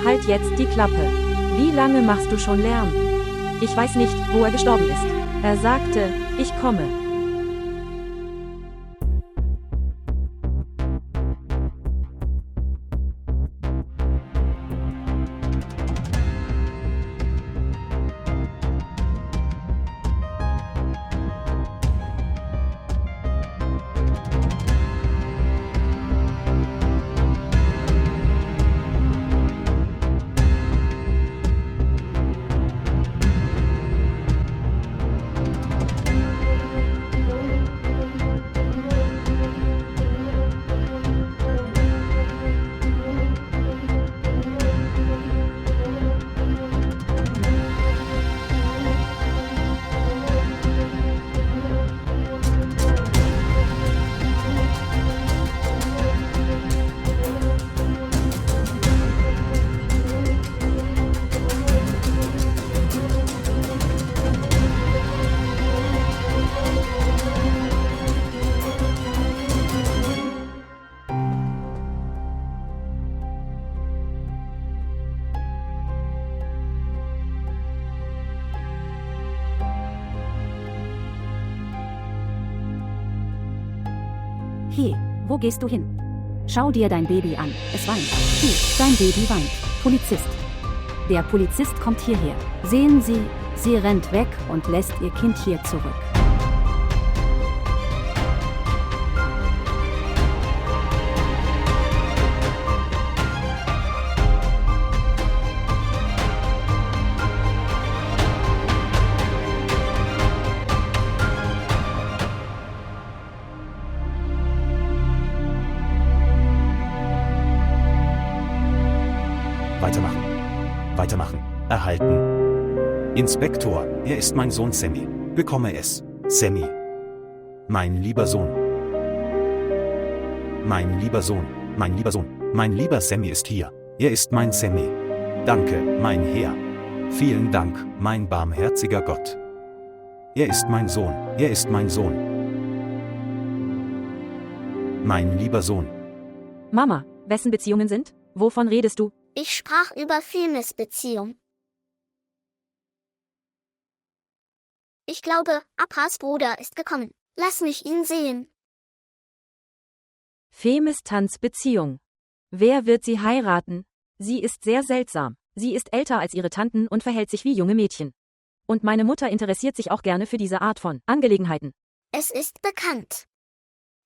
Halt jetzt die Klappe. Wie lange machst du schon Lärm? Ich weiß nicht, wo er gestorben ist. Er sagte, ich komme. Hey, wo gehst du hin? Schau dir dein Baby an, es weint. Hey, dein Baby weint. Polizist. Der Polizist kommt hierher. Sehen Sie, sie rennt weg und lässt ihr Kind hier zurück. Weitermachen. Weitermachen. Erhalten. Inspektor, er ist mein Sohn Sammy. Bekomme es. Sammy. Mein lieber Sohn. Mein lieber Sohn. Mein lieber Sohn. Mein lieber Sammy ist hier. Er ist mein Sammy. Danke, mein Herr. Vielen Dank, mein barmherziger Gott. Er ist mein Sohn. Er ist mein Sohn. Mein lieber Sohn. Mama, wessen Beziehungen sind? Wovon redest du? Ich sprach über Femis Beziehung. Ich glaube, Appas Bruder ist gekommen. Lass mich ihn sehen. Femis Tants Beziehung. Wer wird sie heiraten? Sie ist sehr seltsam. Sie ist älter als ihre Tanten und verhält sich wie junge Mädchen. Und meine Mutter interessiert sich auch gerne für diese Art von Angelegenheiten. Es ist bekannt.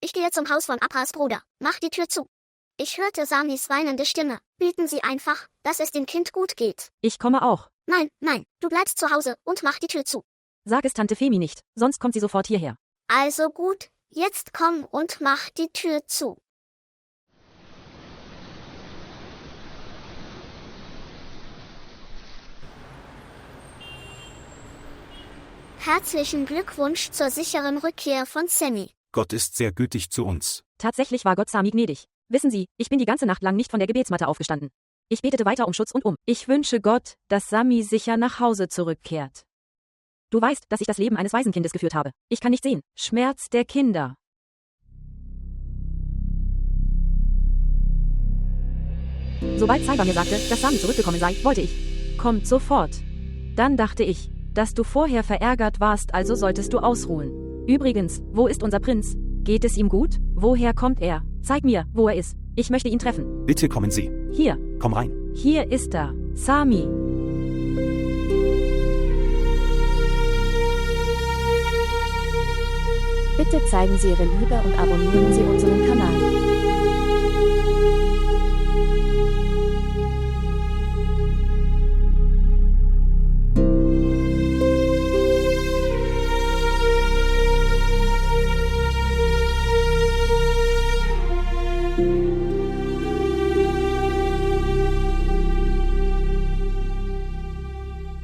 Ich gehe zum Haus von Appas Bruder. Mach die Tür zu. Ich hörte Samis weinende Stimme. Bieten Sie einfach, dass es dem Kind gut geht. Ich komme auch. Nein, nein, du bleibst zu Hause und mach die Tür zu. Sag es Tante Femi nicht, sonst kommt sie sofort hierher. Also gut, jetzt komm und mach die Tür zu. Herzlichen Glückwunsch zur sicheren Rückkehr von Sammy. Gott ist sehr gütig zu uns. Tatsächlich war Gott Sami gnädig. Wissen Sie, ich bin die ganze Nacht lang nicht von der Gebetsmatte aufgestanden. Ich betete weiter um Schutz und um. Ich wünsche Gott, dass Sami sicher nach Hause zurückkehrt. Du weißt, dass ich das Leben eines Waisenkindes geführt habe. Ich kann nicht sehen. Schmerz der Kinder. Sobald Saiba mir sagte, dass Sami zurückgekommen sei, wollte ich. Kommt sofort. Dann dachte ich, dass du vorher verärgert warst, also solltest du ausruhen. Übrigens, wo ist unser Prinz? Geht es ihm gut? Woher kommt er? Zeig mir, wo er ist. Ich möchte ihn treffen. Bitte kommen Sie. Hier. Komm rein. Hier ist er. Sami. Bitte zeigen Sie Ihre Liebe und abonnieren Sie unseren Kanal.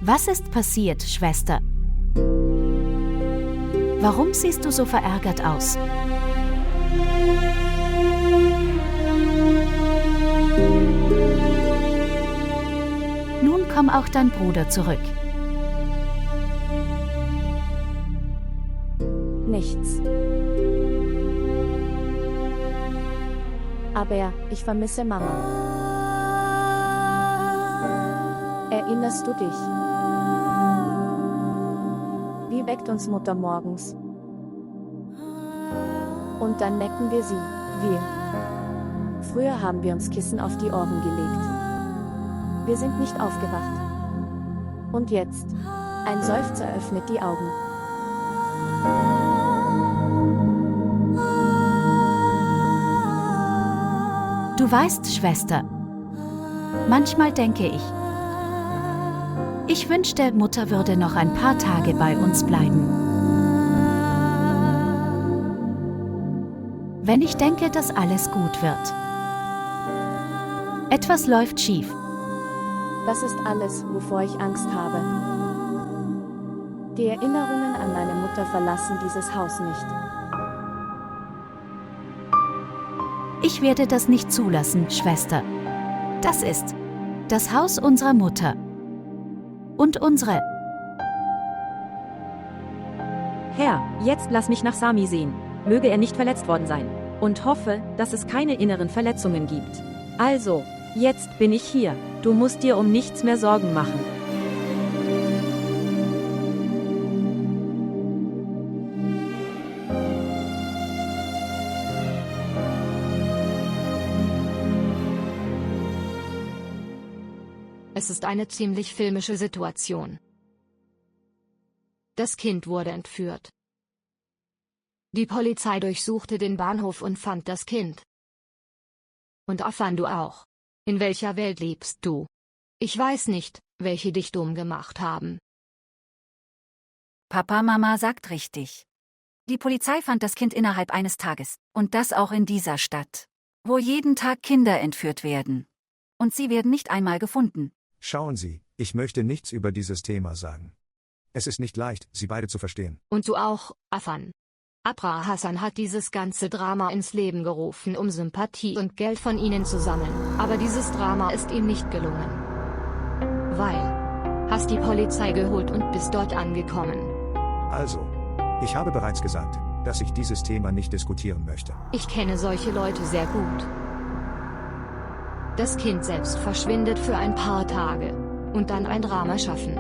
Was ist passiert, Schwester? Warum siehst du so verärgert aus? Nun komm auch dein Bruder zurück. Nichts. Aber ich vermisse Mama. Erinnerst du dich? Wie weckt uns Mutter morgens? Und dann necken wir sie, wir. Früher haben wir uns Kissen auf die Ohren gelegt. Wir sind nicht aufgewacht. Und jetzt? Ein Seufzer öffnet die Augen. Du weißt, Schwester, manchmal denke ich wünschte, Mutter würde noch ein paar Tage bei uns bleiben. Wenn ich denke, dass alles gut wird. Etwas läuft schief. Das ist alles, wovor ich Angst habe. Die Erinnerungen an meine Mutter verlassen dieses Haus nicht. Ich werde das nicht zulassen, Schwester. Das ist das Haus unserer Mutter. Und unsere. Herr, jetzt lass mich nach Sami sehen. Möge er nicht verletzt worden sein. Und hoffe, dass es keine inneren Verletzungen gibt. Also, jetzt bin ich hier. Du musst dir um nichts mehr Sorgen machen. Es ist eine ziemlich filmische Situation. Das Kind wurde entführt. Die Polizei durchsuchte den Bahnhof und fand das Kind. Und Afan, du auch. In welcher Welt lebst du? Ich weiß nicht, welche dich dumm gemacht haben. Papa, Mama sagt richtig. Die Polizei fand das Kind innerhalb eines Tages. Und das auch in dieser Stadt, wo jeden Tag Kinder entführt werden. Und sie werden nicht einmal gefunden. Schauen Sie, ich möchte nichts über dieses Thema sagen. Es ist nicht leicht, Sie beide zu verstehen. Und du auch, Afan. Abra Hassan hat dieses ganze Drama ins Leben gerufen, um Sympathie und Geld von ihnen zu sammeln. Aber dieses Drama ist ihm nicht gelungen. Weil. Hast die Polizei geholt und bist dort angekommen. Also, ich habe bereits gesagt, dass ich dieses Thema nicht diskutieren möchte. Ich kenne solche Leute sehr gut. Das Kind selbst verschwindet für ein paar Tage. Und dann ein Drama schaffen.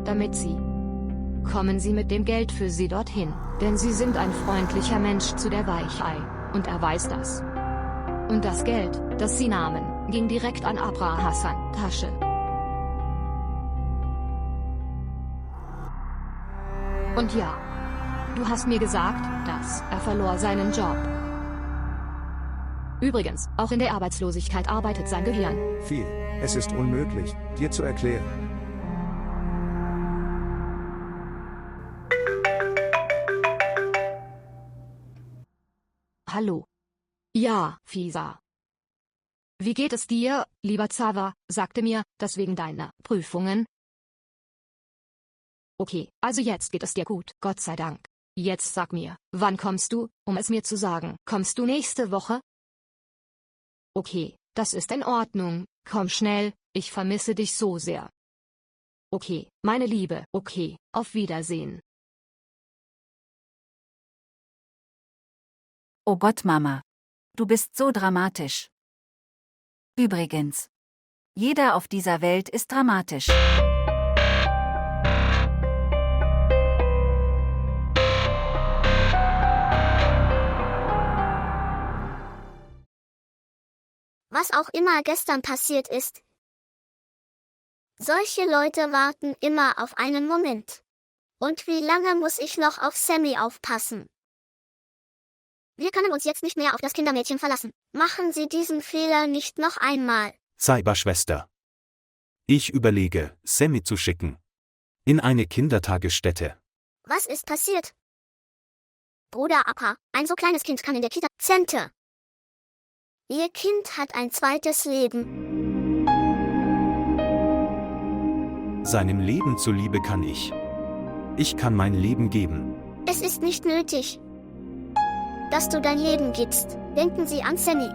Damit sie. Kommen Sie mit dem Geld für sie dorthin, denn Sie sind ein freundlicher Mensch zu der Weichei, und er weiß das. Und das Geld, das Sie nahmen, ging direkt an Abra Hassan Tasche. Und ja, du hast mir gesagt, dass er verlor seinen Job. Übrigens, auch in der Arbeitslosigkeit arbeitet sein Gehirn. Viel. Es ist unmöglich, dir zu erklären. Hallo. Ja, Fisa. Wie geht es dir, lieber Zawa? Sagte mir, dass wegen deiner Prüfungen. Okay, also jetzt geht es dir gut, Gott sei Dank. Jetzt sag mir, wann kommst du, um es mir zu sagen? Kommst du nächste Woche? Okay, das ist in Ordnung, komm schnell, ich vermisse dich so sehr. Okay, meine Liebe, okay, auf Wiedersehen. Oh Gott, Mama. Du bist so dramatisch. Übrigens. Jeder auf dieser Welt ist dramatisch. Was auch immer gestern passiert ist. Solche Leute warten immer auf einen Moment. Und wie lange muss ich noch auf Sammy aufpassen? Wir können uns jetzt nicht mehr auf das Kindermädchen verlassen. Machen Sie diesen Fehler nicht noch einmal. Cyberschwester. Ich überlege, Sammy zu schicken. In eine Kindertagesstätte. Was ist passiert? Bruder Appa, ein so kleines Kind kann in der Kita. Zente. Ihr Kind hat ein zweites Leben. Seinem Leben zuliebe kann ich. Ich kann mein Leben geben. Es ist nicht nötig, dass du dein Leben gibst. Denken Sie an Sammy.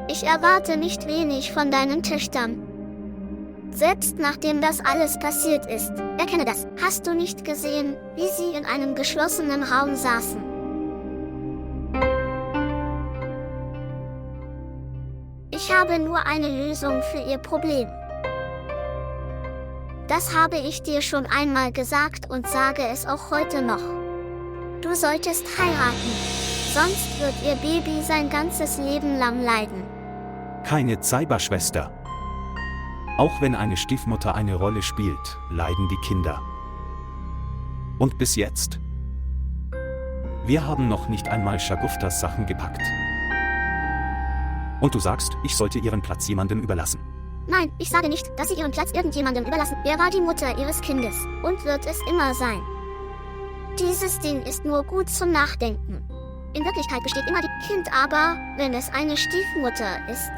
Ich erwarte nicht wenig von deinen Töchtern. Selbst nachdem das alles passiert ist. Erkenne das. Hast du nicht gesehen, wie sie in einem geschlossenen Raum saßen? Ich habe nur eine Lösung für ihr Problem. Das habe ich dir schon einmal gesagt und sage es auch heute noch. Du solltest heiraten, sonst wird ihr Baby sein ganzes Leben lang leiden. Keine Cyberschwester. Auch wenn eine Stiefmutter eine Rolle spielt, leiden die Kinder. Und bis jetzt? Wir haben noch nicht einmal Shaguftas Sachen gepackt. Und du sagst, ich sollte ihren Platz jemandem überlassen. Nein, ich sage nicht, dass sie ihren Platz irgendjemandem überlassen. Er war die Mutter ihres Kindes und wird es immer sein. Dieses Ding ist nur gut zum Nachdenken. In Wirklichkeit besteht immer die Kind, aber wenn es eine Stiefmutter ist.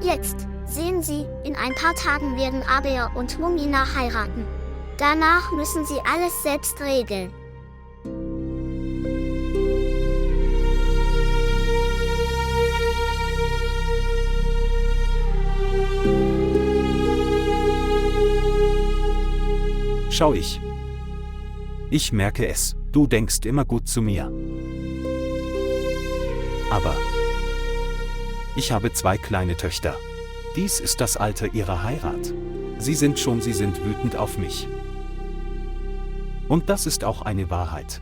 Jetzt, sehen Sie, in ein paar Tagen werden Aber und Mumina heiraten. Danach müssen sie alles selbst regeln. Schau ich. Ich merke es, du denkst immer gut zu mir. Aber ich habe 2 kleine Töchter. Dies ist das Alter ihrer Heirat. Sie sind wütend auf mich. Und das ist auch eine Wahrheit.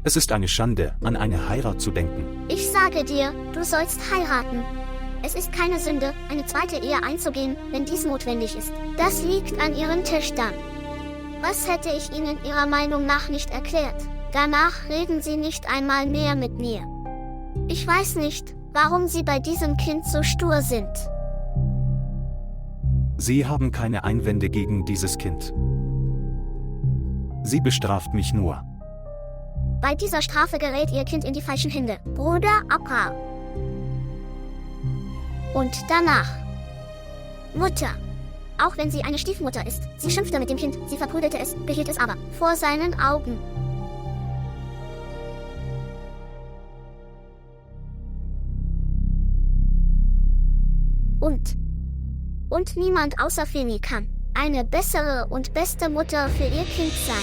Es ist eine Schande, an eine Heirat zu denken. Ich sage dir, du sollst heiraten. Es ist keine Sünde, eine zweite Ehe einzugehen, wenn dies notwendig ist. Das liegt an ihren Töchtern. Was hätte ich ihnen ihrer Meinung nach nicht erklärt? Danach reden sie nicht einmal mehr mit mir. Ich weiß nicht, warum sie bei diesem Kind so stur sind. Sie haben keine Einwände gegen dieses Kind. Sie bestraft mich nur. Bei dieser Strafe gerät ihr Kind in die falschen Hände, Bruder Akka. Und danach Mutter. Auch wenn sie eine Stiefmutter ist, sie schimpfte mit dem Kind, sie verprügelte es, behielt es aber vor seinen Augen. Und niemand außer Femi kann eine bessere und beste Mutter für ihr Kind sein.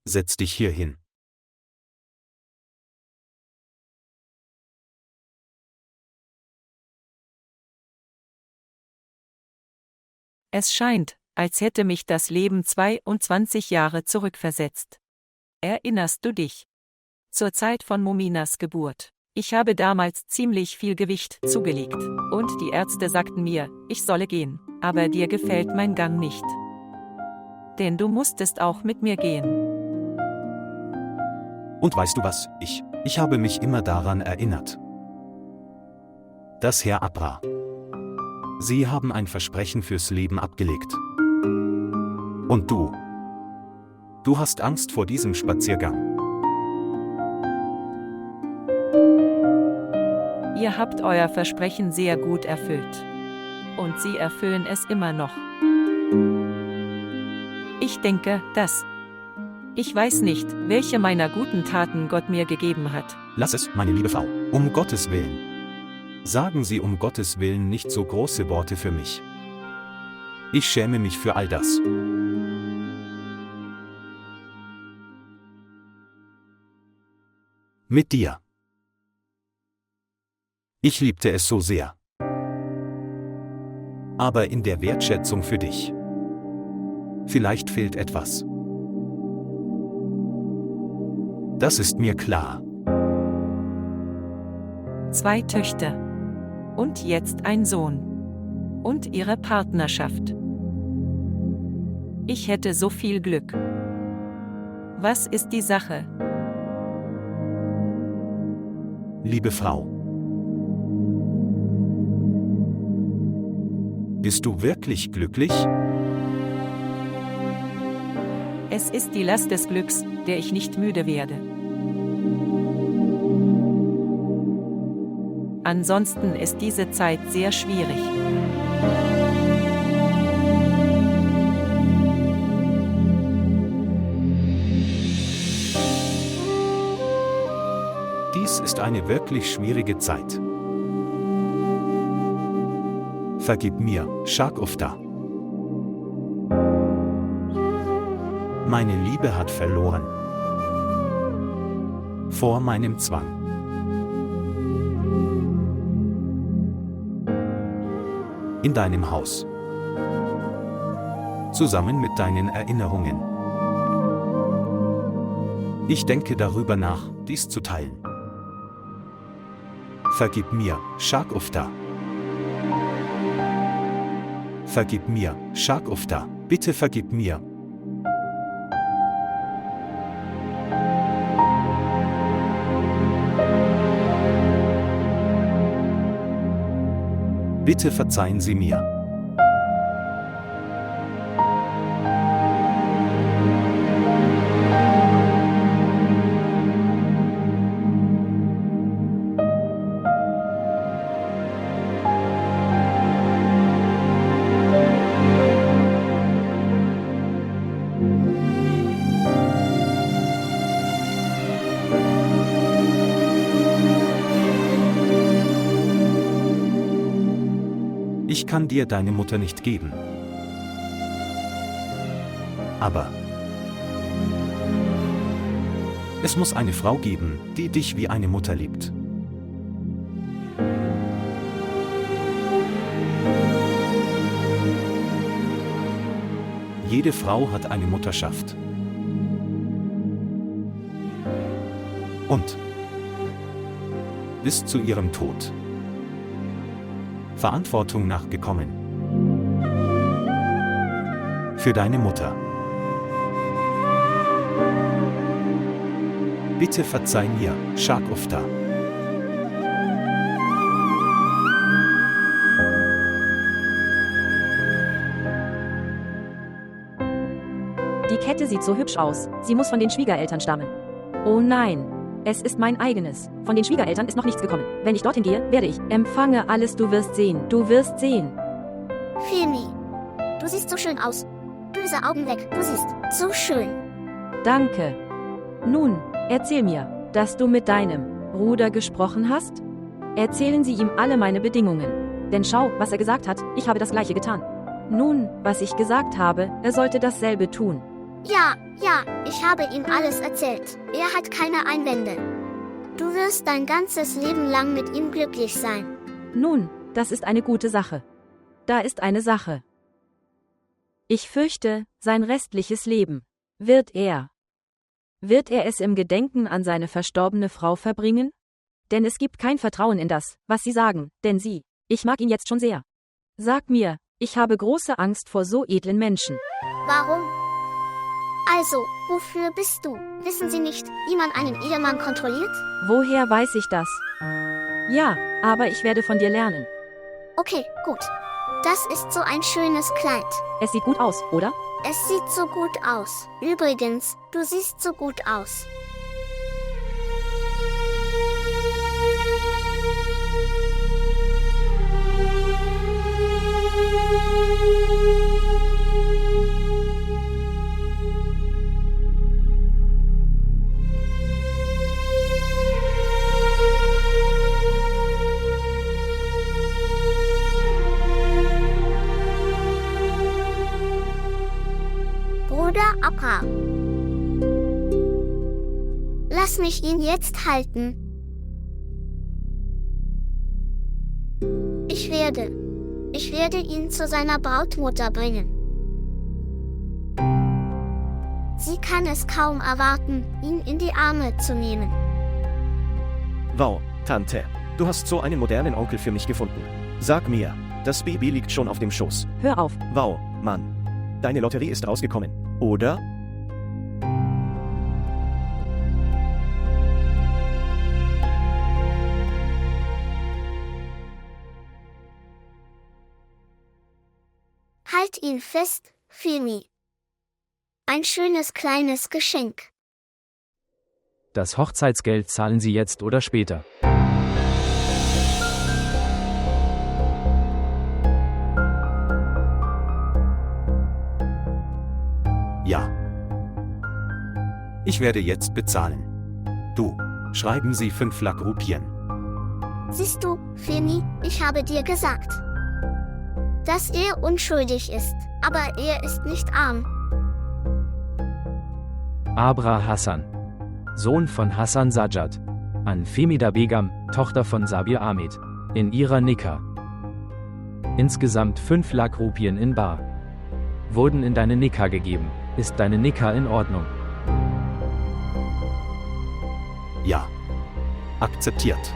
Setz dich hier hin. Es scheint, als hätte mich das Leben 22 Jahre zurückversetzt. Erinnerst du dich? Zur Zeit von Muminas Geburt. Ich habe damals ziemlich viel Gewicht zugelegt. Und die Ärzte sagten mir, ich solle gehen. Aber dir gefällt mein Gang nicht. Denn du musstest auch mit mir gehen. Und weißt du was, ich habe mich immer daran erinnert. Das Herr Abra. Sie haben ein Versprechen fürs Leben abgelegt. Und du hast Angst vor diesem Spaziergang. Ihr habt euer Versprechen sehr gut erfüllt. Und sie erfüllen es immer noch. Ich denke, dass ich weiß nicht, welche meiner guten Taten Gott mir gegeben hat. Lass es, meine liebe Frau, um Gottes Willen. Sagen Sie um Gottes Willen nicht so große Worte für mich. Ich schäme mich für all das. Mit dir. Ich liebte es so sehr. Aber in der Wertschätzung für dich. Vielleicht fehlt etwas. Das ist mir klar. 2 Töchter. Und jetzt ein Sohn. Und ihre Partnerschaft. Ich hätte so viel Glück. Was ist die Sache? Liebe Frau. Bist du wirklich glücklich? Es ist die Last des Glücks, der ich nicht müde werde. Ansonsten ist diese Zeit sehr schwierig. Dies ist eine wirklich schwierige Zeit. Vergib mir, Shak Ufta. Meine Liebe hat verloren. Vor meinem Zwang. In deinem Haus. Zusammen mit deinen Erinnerungen. Ich denke darüber nach, dies zu teilen. Vergib mir, Shak Ufta. Vergib mir, Shak Ufta. Bitte vergib mir. Bitte verzeihen Sie mir. Ich kann dir deine Mutter nicht geben. Aber es muss eine Frau geben, die dich wie eine Mutter liebt. Jede Frau hat eine Mutterschaft. Und bis zu ihrem Tod Verantwortung nachgekommen. Für deine Mutter. Bitte verzeih mir, Shak Ufta. Die Kette sieht so hübsch aus. Sie muss von den Schwiegereltern stammen. Oh nein. Es ist mein eigenes. Von den Schwiegereltern ist noch nichts gekommen. Wenn ich dorthin gehe, werde ich. Empfange alles, du wirst sehen. Du wirst sehen. Femi, du siehst so schön aus. Böse Augen weg, du siehst so schön. Danke. Nun, erzähl mir, dass du mit deinem Bruder gesprochen hast? Erzählen Sie ihm alle meine Bedingungen. Denn schau, was er gesagt hat, ich habe das Gleiche getan. Nun, was ich gesagt habe, er sollte dasselbe tun. Ja, ich habe ihm alles erzählt. Er hat keine Einwände. Du wirst dein ganzes Leben lang mit ihm glücklich sein. Nun, das ist eine gute Sache. Da ist eine Sache. Ich fürchte, sein restliches Leben wird er es im Gedenken an seine verstorbene Frau verbringen? Denn es gibt kein Vertrauen in das, was sie sagen, denn ich mag ihn jetzt schon sehr. Sag mir, ich habe große Angst vor so edlen Menschen. Warum? Also, wofür bist du? Wissen Sie nicht, wie man einen Ehemann kontrolliert? Woher weiß ich das? Ja, aber ich werde von dir lernen. Okay, gut. Das ist so ein schönes Kleid. Es sieht gut aus, oder? Es sieht so gut aus. Übrigens, du siehst so gut aus. Bruder Appa. Lass mich ihn jetzt halten. Ich werde ihn zu seiner Brautmutter bringen. Sie kann es kaum erwarten, ihn in die Arme zu nehmen. Wow, Tante, du hast so einen modernen Onkel für mich gefunden. Sag mir, das Baby liegt schon auf dem Schoß. Hör auf. Wow, Mann. Deine Lotterie ist rausgekommen, oder? Halt ihn fest, Femi. Ein schönes kleines Geschenk. Das Hochzeitsgeld zahlen Sie jetzt oder später. Ja. Ich werde jetzt bezahlen. Du, schreiben Sie 5 Lakh Rupien. Siehst du, Femi, ich habe dir gesagt. dass er unschuldig ist, aber er ist nicht arm. Abra Hassan. Sohn von Hassan Sajjad. An Femida Begum, Tochter von Sabir Ahmed. In ihrer Nikah. Insgesamt 5 Lakh Rupien in bar. Wurden in deine Nikah gegeben. Ist deine Nikah in Ordnung? Ja. Akzeptiert.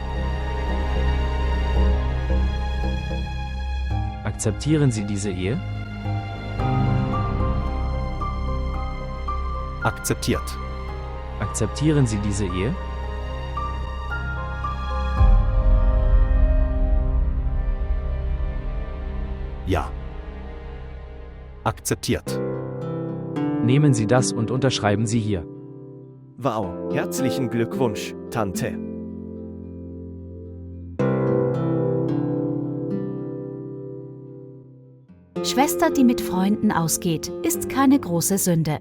Akzeptieren Sie diese Ehe? Akzeptiert. Akzeptieren Sie diese Ehe? Ja. Akzeptiert. Nehmen Sie das und unterschreiben Sie hier. Wow, herzlichen Glückwunsch, Tante. Schwester, die mit Freunden ausgeht, ist keine große Sünde.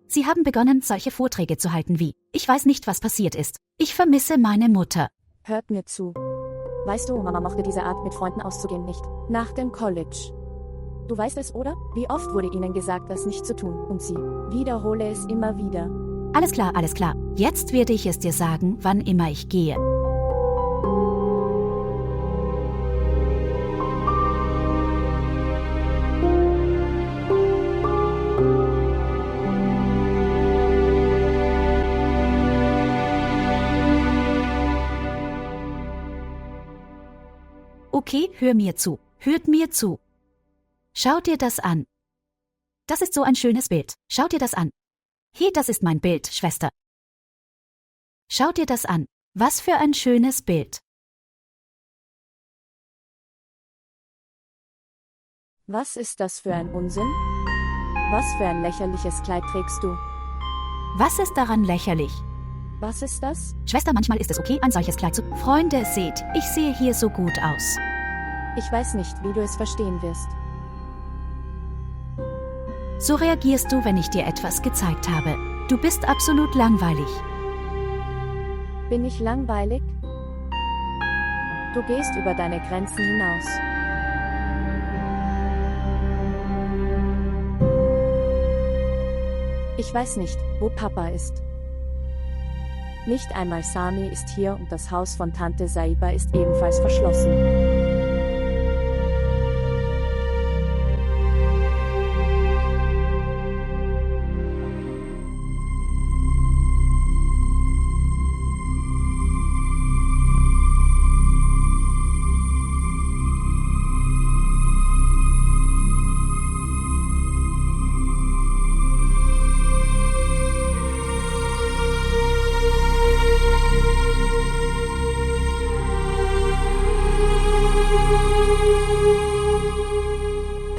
Sie haben begonnen, solche Vorträge zu halten wie: Ich weiß nicht, was passiert ist. Ich vermisse meine Mutter. Hört mir zu. Weißt du, Mama mochte diese Art, mit Freunden auszugehen, nicht. Nach dem College. Du weißt es, oder? Wie oft wurde ihnen gesagt, das nicht zu tun, und sie wiederhole es immer wieder. Alles klar, alles klar. Jetzt werde ich es dir sagen, wann immer ich gehe. Okay, hör mir zu. Hört mir zu. Schau dir das an. Das ist so ein schönes Bild. Schau dir das an. Hey, das ist mein Bild, Schwester. Schau dir das an. Was für ein schönes Bild. Was ist das für ein Unsinn? Was für ein lächerliches Kleid trägst du? Was ist daran lächerlich? Was ist das? Schwester, manchmal ist es okay, ein solches Kleid zu... Freunde, seht, ich sehe hier so gut aus. Ich weiß nicht, wie du es verstehen wirst. So reagierst du, wenn ich dir etwas gezeigt habe. Du bist absolut langweilig. Bin ich langweilig? Du gehst über deine Grenzen hinaus. Ich weiß nicht, wo Papa ist. Nicht einmal Sami ist hier und das Haus von Tante Saiba ist ebenfalls verschlossen.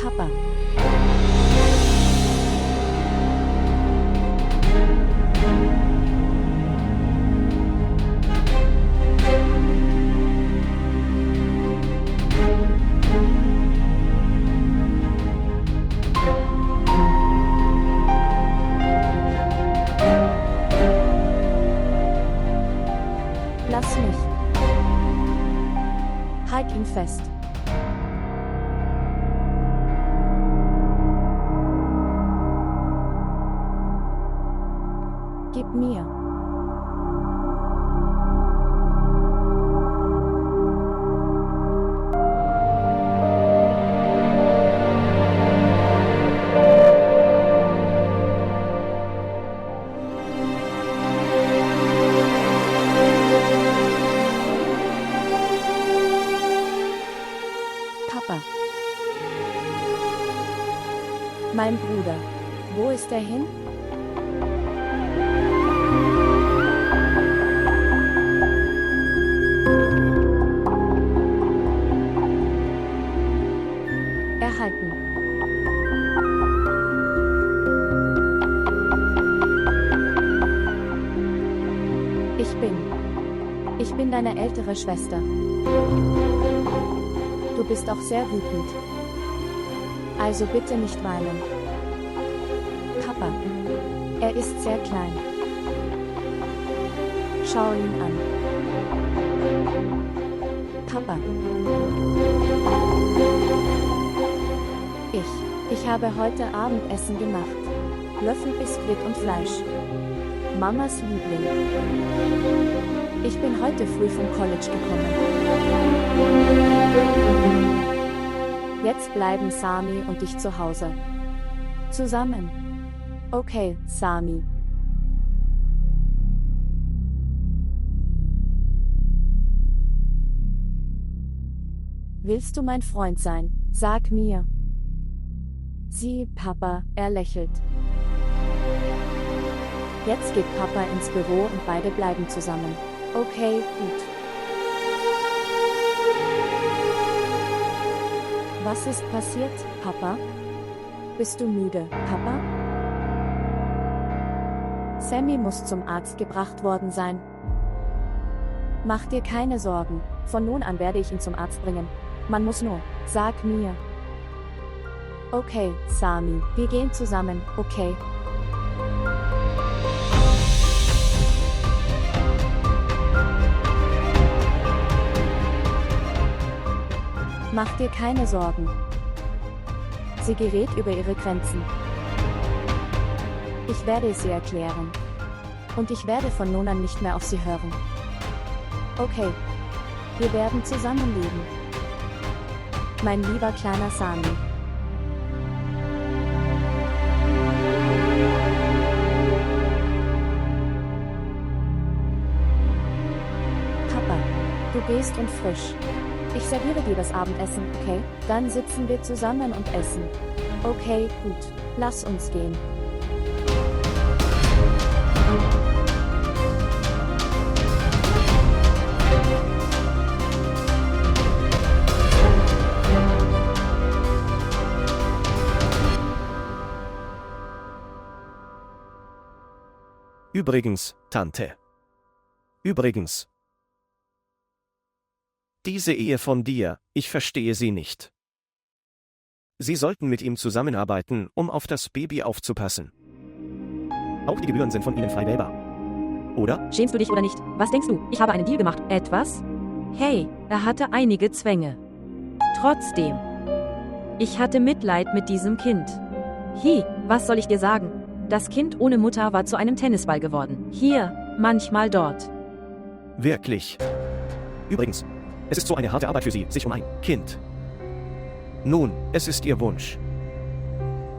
Papa. Lass mich. Halt ihn fest. Gib mir. Papa. Mein Bruder. Wo ist er hin? Erhalten. Ich bin deine ältere Schwester. Du bist auch sehr wütend. Also bitte nicht weinen. Papa. Er ist sehr klein. Schau ihn an. Papa. Ich habe heute Abendessen gemacht. Löffelbiskuit und Fleisch. Mamas Liebling. Ich bin heute früh vom College gekommen. Jetzt bleiben Sami und ich zu Hause. Zusammen. Okay, Sami. Willst du mein Freund sein? Sag mir. Sieh, Papa, er lächelt. Jetzt geht Papa ins Büro und beide bleiben zusammen. Okay, gut. Was ist passiert, Papa? Bist du müde, Papa? Sammy muss zum Arzt gebracht worden sein. Mach dir keine Sorgen, von nun an werde ich ihn zum Arzt bringen. Man muss nur, sag mir. Okay, Sami, wir gehen zusammen, okay? Mach dir keine Sorgen. Sie gerät über ihre Grenzen. Ich werde es ihr erklären. Und ich werde von nun an nicht mehr auf sie hören. Okay. Wir werden zusammenleben. Mein lieber kleiner Sami. Papa, du gehst und frisch. Ich serviere dir das Abendessen, okay? Dann sitzen wir zusammen und essen. Okay, gut. Lass uns gehen. Übrigens, Tante. Übrigens. Diese Ehe von dir, ich verstehe sie nicht. Sie sollten mit ihm zusammenarbeiten, um auf das Baby aufzupassen. Auch die Gebühren sind von Ihnen frei wählbar. Oder? Schämst du dich oder nicht? Was denkst du? Ich habe einen Deal gemacht. Etwas? Hey, er hatte einige Zwänge. Trotzdem. Ich hatte Mitleid mit diesem Kind. Was soll ich dir sagen? Das Kind ohne Mutter war zu einem Tennisball geworden. Hier, manchmal dort. Wirklich. Übrigens, es ist so eine harte Arbeit für Sie, sich um ein Kind. Nun, es ist Ihr Wunsch.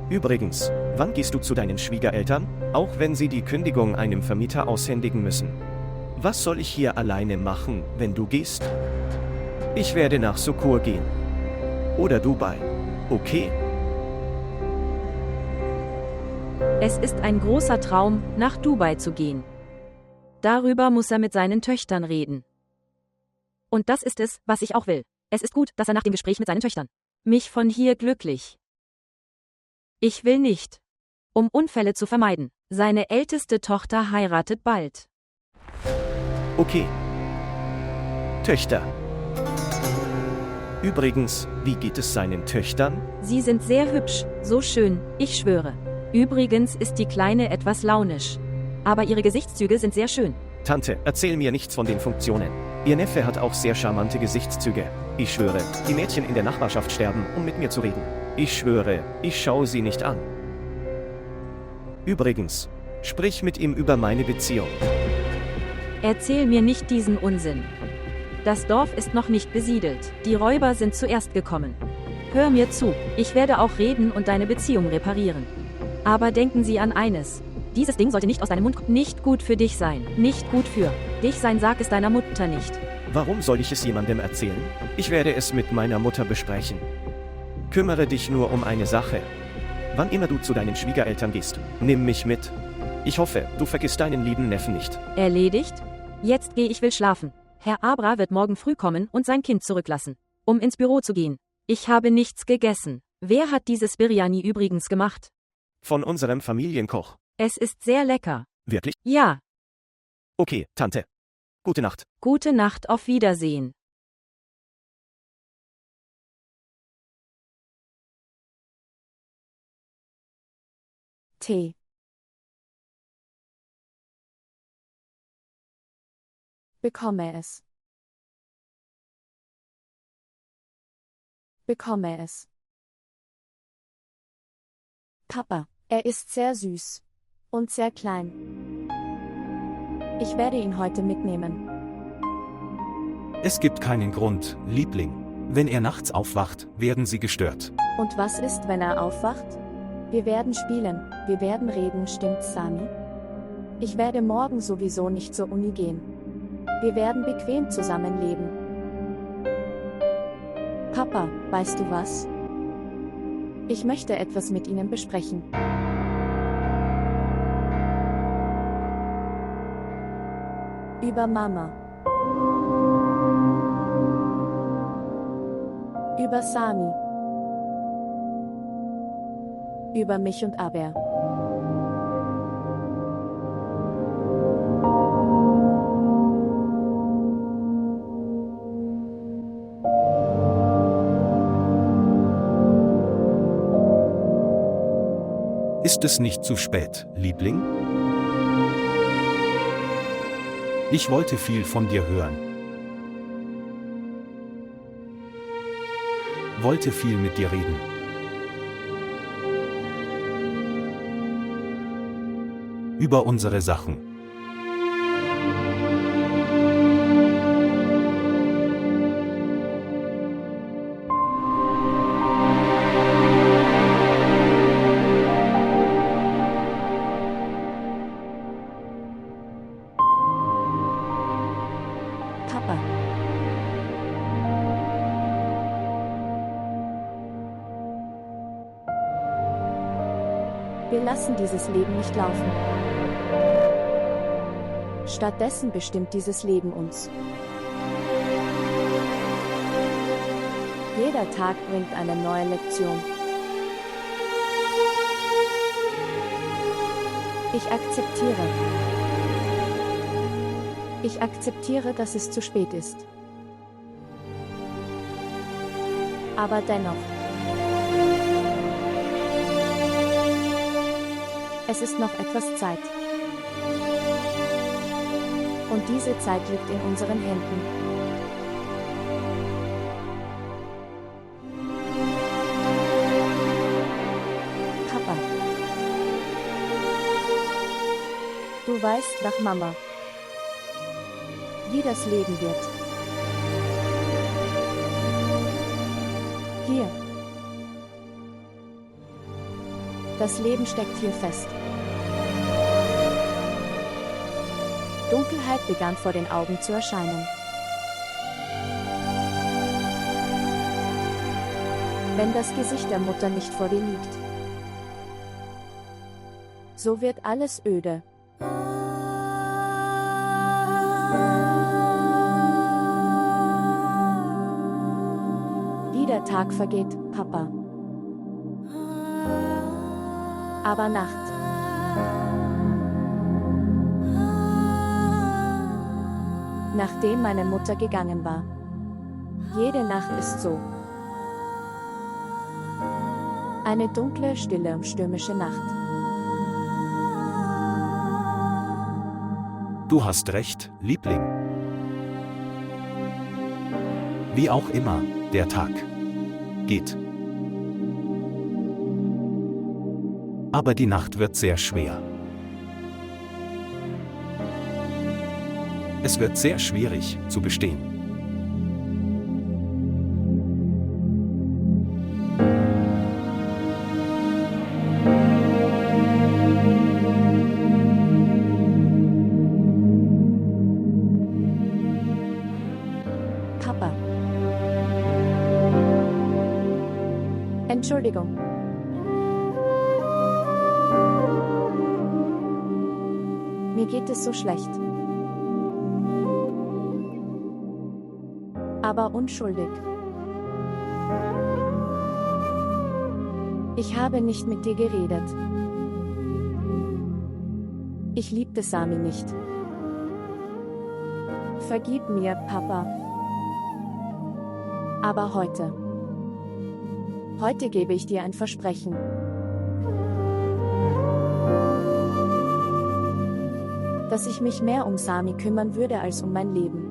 Übrigens, wann gehst du zu deinen Schwiegereltern, auch wenn sie die Kündigung einem Vermieter aushändigen müssen? Was soll ich hier alleine machen, wenn du gehst? Ich werde nach Sukur gehen. Oder Dubai. Okay? Es ist ein großer Traum, nach Dubai zu gehen. Darüber muss er mit seinen Töchtern reden. Und das ist es, was ich auch will. Es ist gut, dass er nach dem Gespräch mit seinen Töchtern mich von hier glücklich. Ich will nicht. Um Unfälle zu vermeiden. Seine älteste Tochter heiratet bald. Okay. Töchter. Übrigens, wie geht es seinen Töchtern? Sie sind sehr hübsch, so schön, ich schwöre. Übrigens ist die Kleine etwas launisch. Aber ihre Gesichtszüge sind sehr schön. Tante, erzähl mir nichts von den Funktionen. Ihr Neffe hat auch sehr charmante Gesichtszüge. Ich schwöre, die Mädchen in der Nachbarschaft sterben, um mit mir zu reden. Ich schwöre, ich schaue sie nicht an. Übrigens, sprich mit ihm über meine Beziehung. Erzähl mir nicht diesen Unsinn. Das Dorf ist noch nicht besiedelt. Die Räuber sind zuerst gekommen. Hör mir zu, ich werde auch reden und deine Beziehung reparieren. Aber denken Sie an eines. Dieses Ding sollte nicht aus deinem Mund kommen. Nicht gut für dich sein. Nicht gut für dich sein, sag es deiner Mutter nicht. Warum soll ich es jemandem erzählen? Ich werde es mit meiner Mutter besprechen. Kümmere dich nur um eine Sache. Wann immer du zu deinen Schwiegereltern gehst, nimm mich mit. Ich hoffe, du vergisst deinen lieben Neffen nicht. Erledigt? Jetzt geh, ich will schlafen. Herr Abra wird morgen früh kommen und sein Kind zurücklassen, um ins Büro zu gehen. Ich habe nichts gegessen. Wer hat dieses Biryani übrigens gemacht? Von unserem Familienkoch. Es ist sehr lecker. Wirklich? Ja. Okay, Tante. Gute Nacht. Gute Nacht, auf Wiedersehen. Tee. Bekomme es. bekomme es. Papa, er ist sehr süß. Und sehr klein. Ich werde ihn heute mitnehmen. Es gibt keinen Grund, Liebling. Wenn er nachts aufwacht, werden Sie gestört. Und was ist, wenn er aufwacht? Wir werden spielen, wir werden reden, stimmt's, Sami? Ich werde morgen sowieso nicht zur Uni gehen. Wir werden bequem zusammenleben. Papa, weißt du was? Ich möchte etwas mit Ihnen besprechen. Über Mama. Über Sami. Über mich und Aber. Ist es nicht zu spät, Liebling? Ich wollte viel von dir hören. Wollte viel mit dir reden. Über unsere Sachen. Papa. Wir lassen dieses Leben nicht laufen. Stattdessen bestimmt dieses Leben uns. Jeder Tag bringt eine neue Lektion. Ich akzeptiere. Ich akzeptiere, dass es zu spät ist. Aber dennoch. Es ist noch etwas Zeit. Und diese Zeit liegt in unseren Händen. Papa. Du weißt nach Mama, wie das Leben wird. Hier. Das Leben steckt hier fest. Dunkelheit begann vor den Augen zu erscheinen. Wenn das Gesicht der Mutter nicht vor dir liegt, so wird alles öde. Wie der Tag vergeht, Papa. Aber Nacht. Nachdem meine Mutter gegangen war. Jede Nacht ist so. Eine dunkle, stille und stürmische Nacht. Du hast recht, Liebling. Wie auch immer der Tag geht. Aber die Nacht wird sehr schwer. Es wird sehr schwierig zu bestehen. Papa. Entschuldigung. Mir geht es so schlecht. Aber unschuldig. Ich habe nicht mit dir geredet. Ich liebte Sami nicht. Vergib mir, Papa. Aber heute gebe ich dir ein Versprechen. Dass ich mich mehr um Sami kümmern würde als um mein Leben.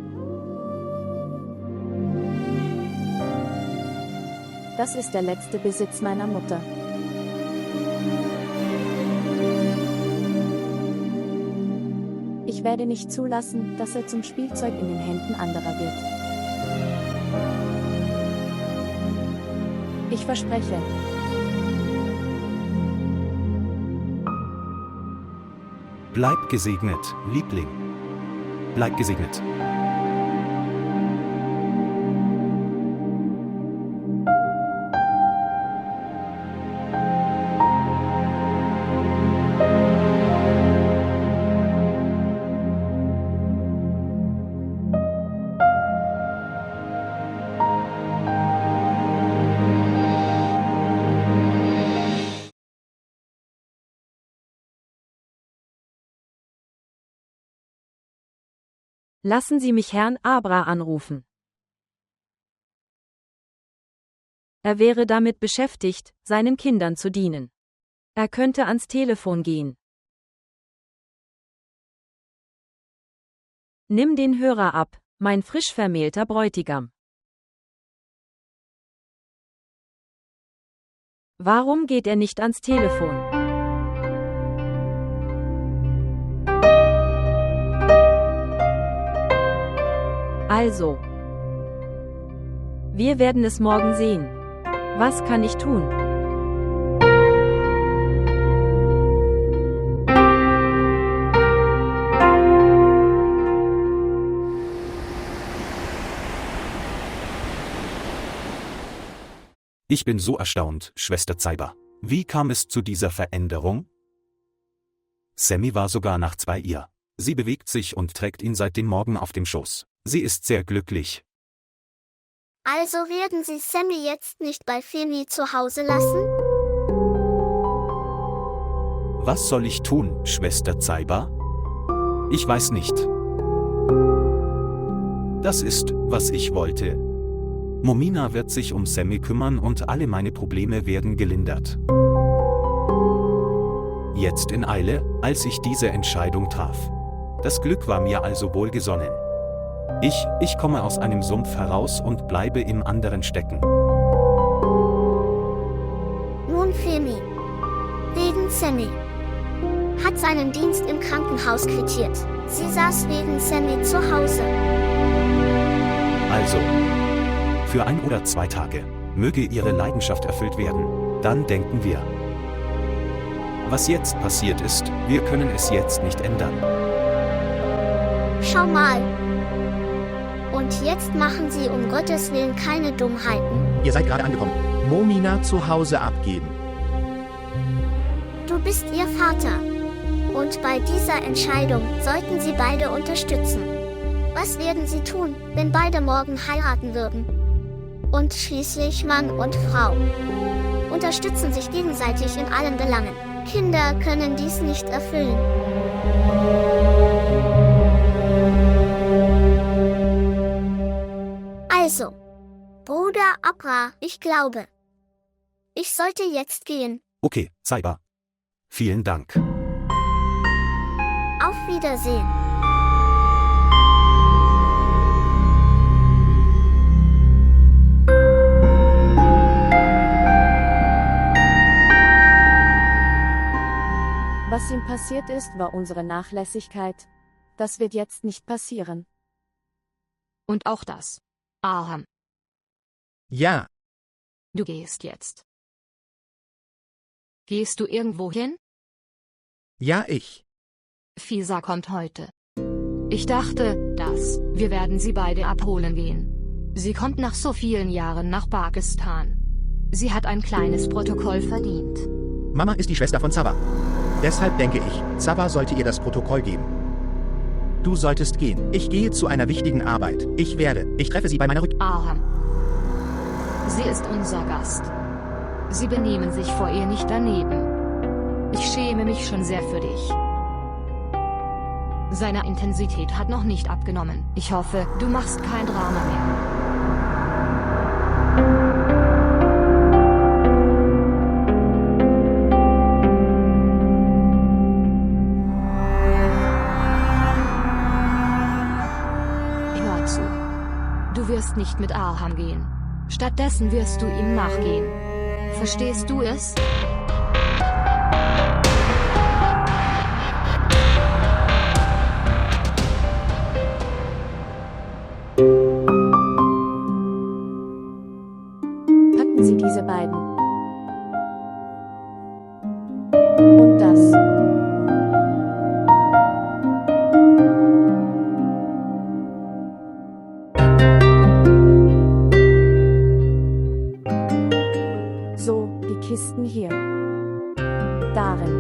Das ist der letzte Besitz meiner Mutter. Ich werde nicht zulassen, dass er zum Spielzeug in den Händen anderer wird. Ich verspreche. Bleib gesegnet, Liebling. Bleib gesegnet. Lassen Sie mich Herrn Abra anrufen. Er wäre damit beschäftigt, seinen Kindern zu dienen. Er könnte ans Telefon gehen. Nimm den Hörer ab, mein frisch vermählter Bräutigam. Warum geht er nicht ans Telefon? Also. Wir werden es morgen sehen. Was kann ich tun? Ich bin so erstaunt, Schwester Zeiber. Wie kam es zu dieser Veränderung? Sammy war sogar nachts bei ihr. Sie bewegt sich und trägt ihn seit dem Morgen auf dem Schoß. Sie ist sehr glücklich. Also werden Sie Sammy jetzt nicht bei Femi zu Hause lassen? Was soll ich tun, Schwester Zeiber? Ich weiß nicht. Das ist, was ich wollte. Momina wird sich um Sammy kümmern und alle meine Probleme werden gelindert. Jetzt in Eile, als ich diese Entscheidung traf. Das Glück war mir also wohlgesonnen. Ich komme aus einem Sumpf heraus und bleibe im anderen stecken. Nun Femi. Wegen Sammy. Hat seinen Dienst im Krankenhaus quittiert. Sie saß wegen Sammy zu Hause. Also, für 1 oder 2 Tage möge ihre Leidenschaft erfüllt werden. Dann denken wir. Was jetzt passiert ist, wir können es jetzt nicht ändern. Schau mal. Und jetzt machen Sie um Gottes Willen keine Dummheiten. Ihr seid gerade angekommen. Momina zu Hause abgeben. Du bist ihr Vater. Und bei dieser Entscheidung sollten Sie beide unterstützen. Was werden Sie tun, wenn beide morgen heiraten würden? Und schließlich Mann und Frau unterstützen sich gegenseitig in allen Belangen. Kinder können dies nicht erfüllen. Also, Bruder Abra, ich glaube, ich sollte jetzt gehen. Okay, Zeiber. Vielen Dank. Auf Wiedersehen. Was ihm passiert ist, war unsere Nachlässigkeit. Das wird jetzt nicht passieren. Und auch das. Aham, Ja, du gehst jetzt. Gehst du irgendwo hin? ja ich. Fisa kommt heute. Ich dachte, wir werden sie beide abholen gehen. Sie kommt nach so vielen Jahren nach Pakistan. Sie hat ein kleines Protokoll verdient. Mama ist die Schwester von Zava. Deshalb denke ich, Zava sollte ihr das Protokoll geben. Du solltest gehen. Ich gehe zu einer wichtigen Arbeit. Ich treffe sie bei meiner Aham. Sie ist unser Gast. Sie benehmen sich vor ihr nicht daneben. Ich schäme mich schon sehr für dich. Seine Intensität hat noch nicht abgenommen. Ich hoffe, du machst kein Drama mehr. Hör zu. Du wirst nicht mit Aham gehen. Stattdessen wirst du ihm nachgehen. Verstehst du es? Packen Sie diese beiden. Und das. So, die Kisten hier. Darin.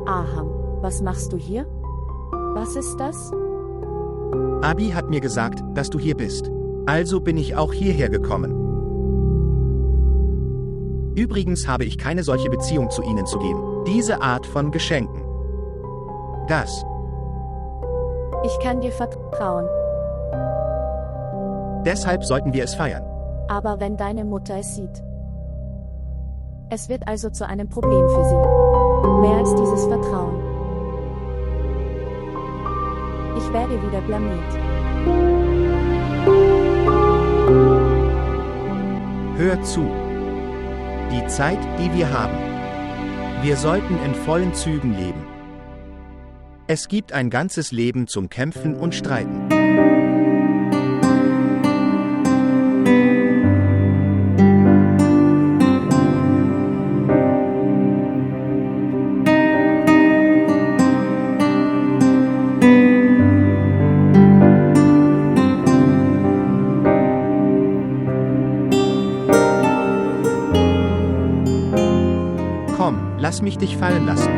Aham, was machst du hier? Was ist das? Abi hat mir gesagt, dass du hier bist. Also bin ich auch hierher gekommen. Übrigens habe ich keine solche Beziehung zu Ihnen zu geben. Diese Art von Geschenken. Das. Ich kann dir vertrauen. Deshalb sollten wir es feiern. Aber wenn deine Mutter es sieht. Es wird also zu einem Problem für sie. Mehr als dieses Vertrauen. Ich werde wieder blamiert. Hör zu. Die Zeit, die wir haben. Wir sollten in vollen Zügen leben. Es gibt ein ganzes Leben zum Kämpfen und Streiten. Komm, lass mich dich fallen lassen.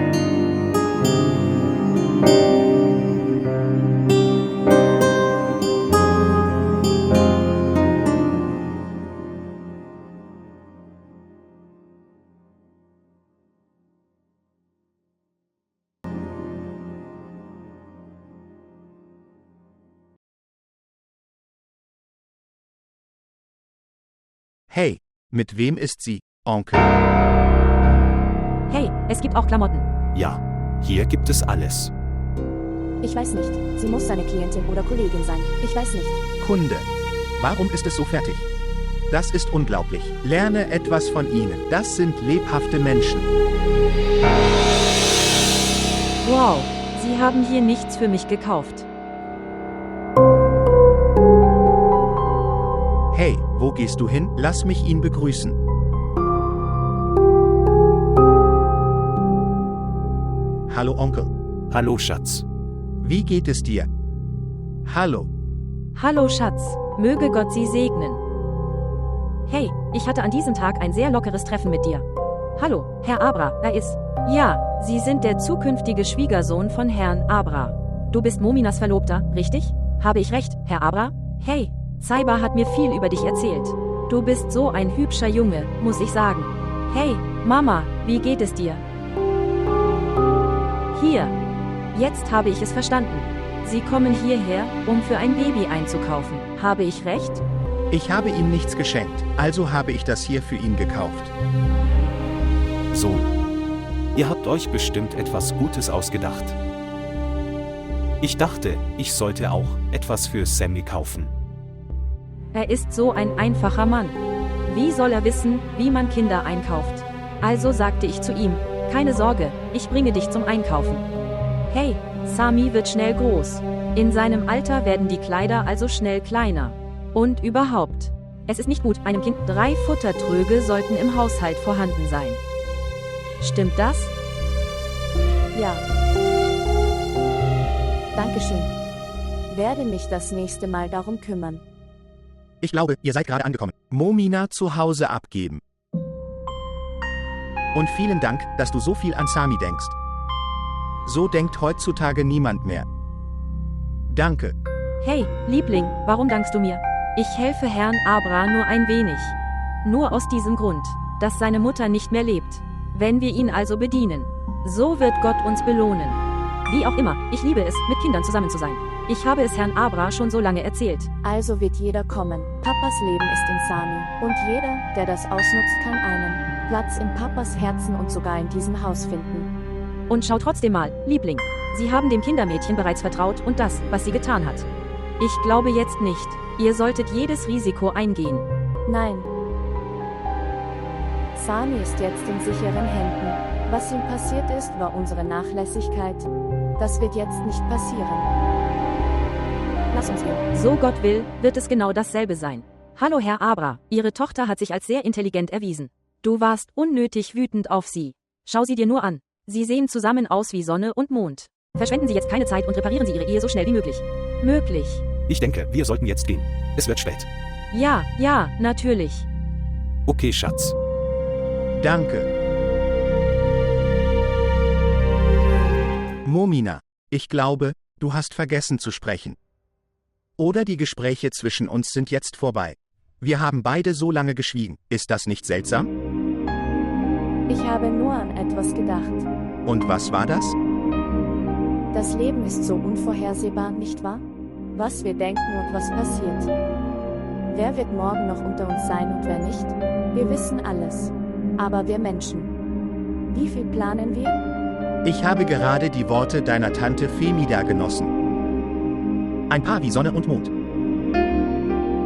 Hey, mit wem ist sie, Onkel? Hey, es gibt auch Klamotten. Ja, hier gibt es alles. Ich weiß nicht. Sie muss seine Klientin oder Kollegin sein. Ich weiß nicht. Kunde. Warum ist es so fertig? Das ist unglaublich. Lerne etwas von ihnen. Das sind lebhafte Menschen. Wow, Sie haben hier nichts für mich gekauft. Hey, wo gehst du hin? Lass mich ihn begrüßen. Hallo Onkel. Hallo Schatz. Wie geht es dir? Hallo. Hallo Schatz, möge Gott Sie segnen. Hey, ich hatte an diesem Tag ein sehr lockeres Treffen mit dir. Hallo, Herr Abra, er ist. Ja, Sie sind der zukünftige Schwiegersohn von Herrn Abra. Du bist Mominas Verlobter, richtig? Habe ich recht, Herr Abra? Hey, Saiba hat mir viel über dich erzählt. Du bist so ein hübscher Junge, muss ich sagen. Hey, Mama, wie geht es dir? Hier. Jetzt habe ich es verstanden. Sie kommen hierher, um für ein Baby einzukaufen. Habe ich recht? Ich habe ihm nichts geschenkt, also habe ich das hier für ihn gekauft. Sohn. Ihr habt euch bestimmt etwas Gutes ausgedacht. Ich dachte, ich sollte auch etwas für Sammy kaufen. Er ist so ein einfacher Mann. Wie soll er wissen, wie man Kinder einkauft? Also sagte ich zu ihm, keine Sorge, ich bringe dich zum Einkaufen. Hey, Sami wird schnell groß. In seinem Alter werden die Kleider also schnell kleiner. Und überhaupt. Es ist nicht gut, einem Kind 3 Futtertröge sollten im Haushalt vorhanden sein. Stimmt das? Ja. Dankeschön. Werde mich das nächste Mal darum kümmern. Ich glaube, ihr seid gerade angekommen. Momina zu Hause abgeben. Und vielen Dank, dass du so viel an Sami denkst. So denkt heutzutage niemand mehr. Danke. Hey, Liebling, warum dankst du mir? Ich helfe Herrn Abra nur ein wenig. Nur aus diesem Grund, dass seine Mutter nicht mehr lebt. Wenn wir ihn also bedienen, so wird Gott uns belohnen. Wie auch immer, ich liebe es, mit Kindern zusammen zu sein. Ich habe es Herrn Abra schon so lange erzählt. Also wird jeder kommen. Papas Leben ist in Sami. Und jeder, der das ausnutzt, kann einen Platz in Papas Herzen und sogar in diesem Haus finden. Und schau trotzdem mal, Liebling, Sie haben dem Kindermädchen bereits vertraut und das, was sie getan hat. Ich glaube jetzt nicht. Ihr solltet jedes Risiko eingehen. Nein. Sami ist jetzt in sicheren Händen. Was ihm passiert ist, war unsere Nachlässigkeit. Das wird jetzt nicht passieren. Lass uns gehen. So Gott will, wird es genau dasselbe sein. Hallo Herr Abra, Ihre Tochter hat sich als sehr intelligent erwiesen. Du warst unnötig wütend auf sie. Schau sie dir nur an. Sie sehen zusammen aus wie Sonne und Mond. Verschwenden Sie jetzt keine Zeit und reparieren Sie Ihre Ehe so schnell wie möglich. Möglich. Ich denke, wir sollten jetzt gehen. Es wird spät. Ja, natürlich. Okay, Schatz. Danke. Momina, ich glaube, du hast vergessen zu sprechen. Oder die Gespräche zwischen uns sind jetzt vorbei. Wir haben beide so lange geschwiegen. Ist das nicht seltsam? Ich habe nur an etwas gedacht. Und was war das? Das Leben ist so unvorhersehbar, nicht wahr? Was wir denken und was passiert. Wer wird morgen noch unter uns sein und wer nicht? Wir wissen alles. Aber wir Menschen. Wie viel planen wir? Ich habe gerade die Worte deiner Tante Femida genossen. Ein Paar wie Sonne und Mond.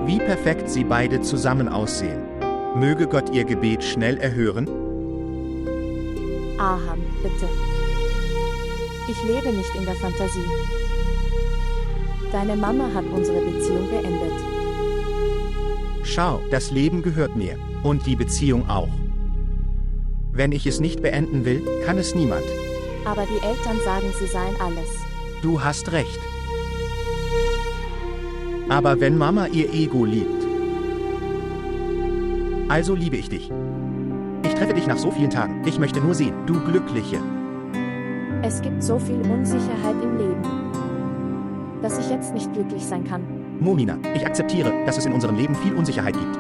Wie perfekt sie beide zusammen aussehen. Möge Gott ihr Gebet schnell erhören. Aham, bitte. Ich lebe nicht in der Fantasie. Deine Mama hat unsere Beziehung beendet. Schau, das Leben gehört mir. Und die Beziehung auch. Wenn ich es nicht beenden will, kann es niemand. Aber die Eltern sagen, sie seien alles. Du hast recht. Aber wenn Mama ihr Ego liebt, also liebe ich dich. Ich treffe dich nach so vielen Tagen. Ich möchte nur sehen, du Glückliche. Es gibt so viel Unsicherheit im Leben, dass ich jetzt nicht glücklich sein kann. Momina, ich akzeptiere, dass es in unserem Leben viel Unsicherheit gibt.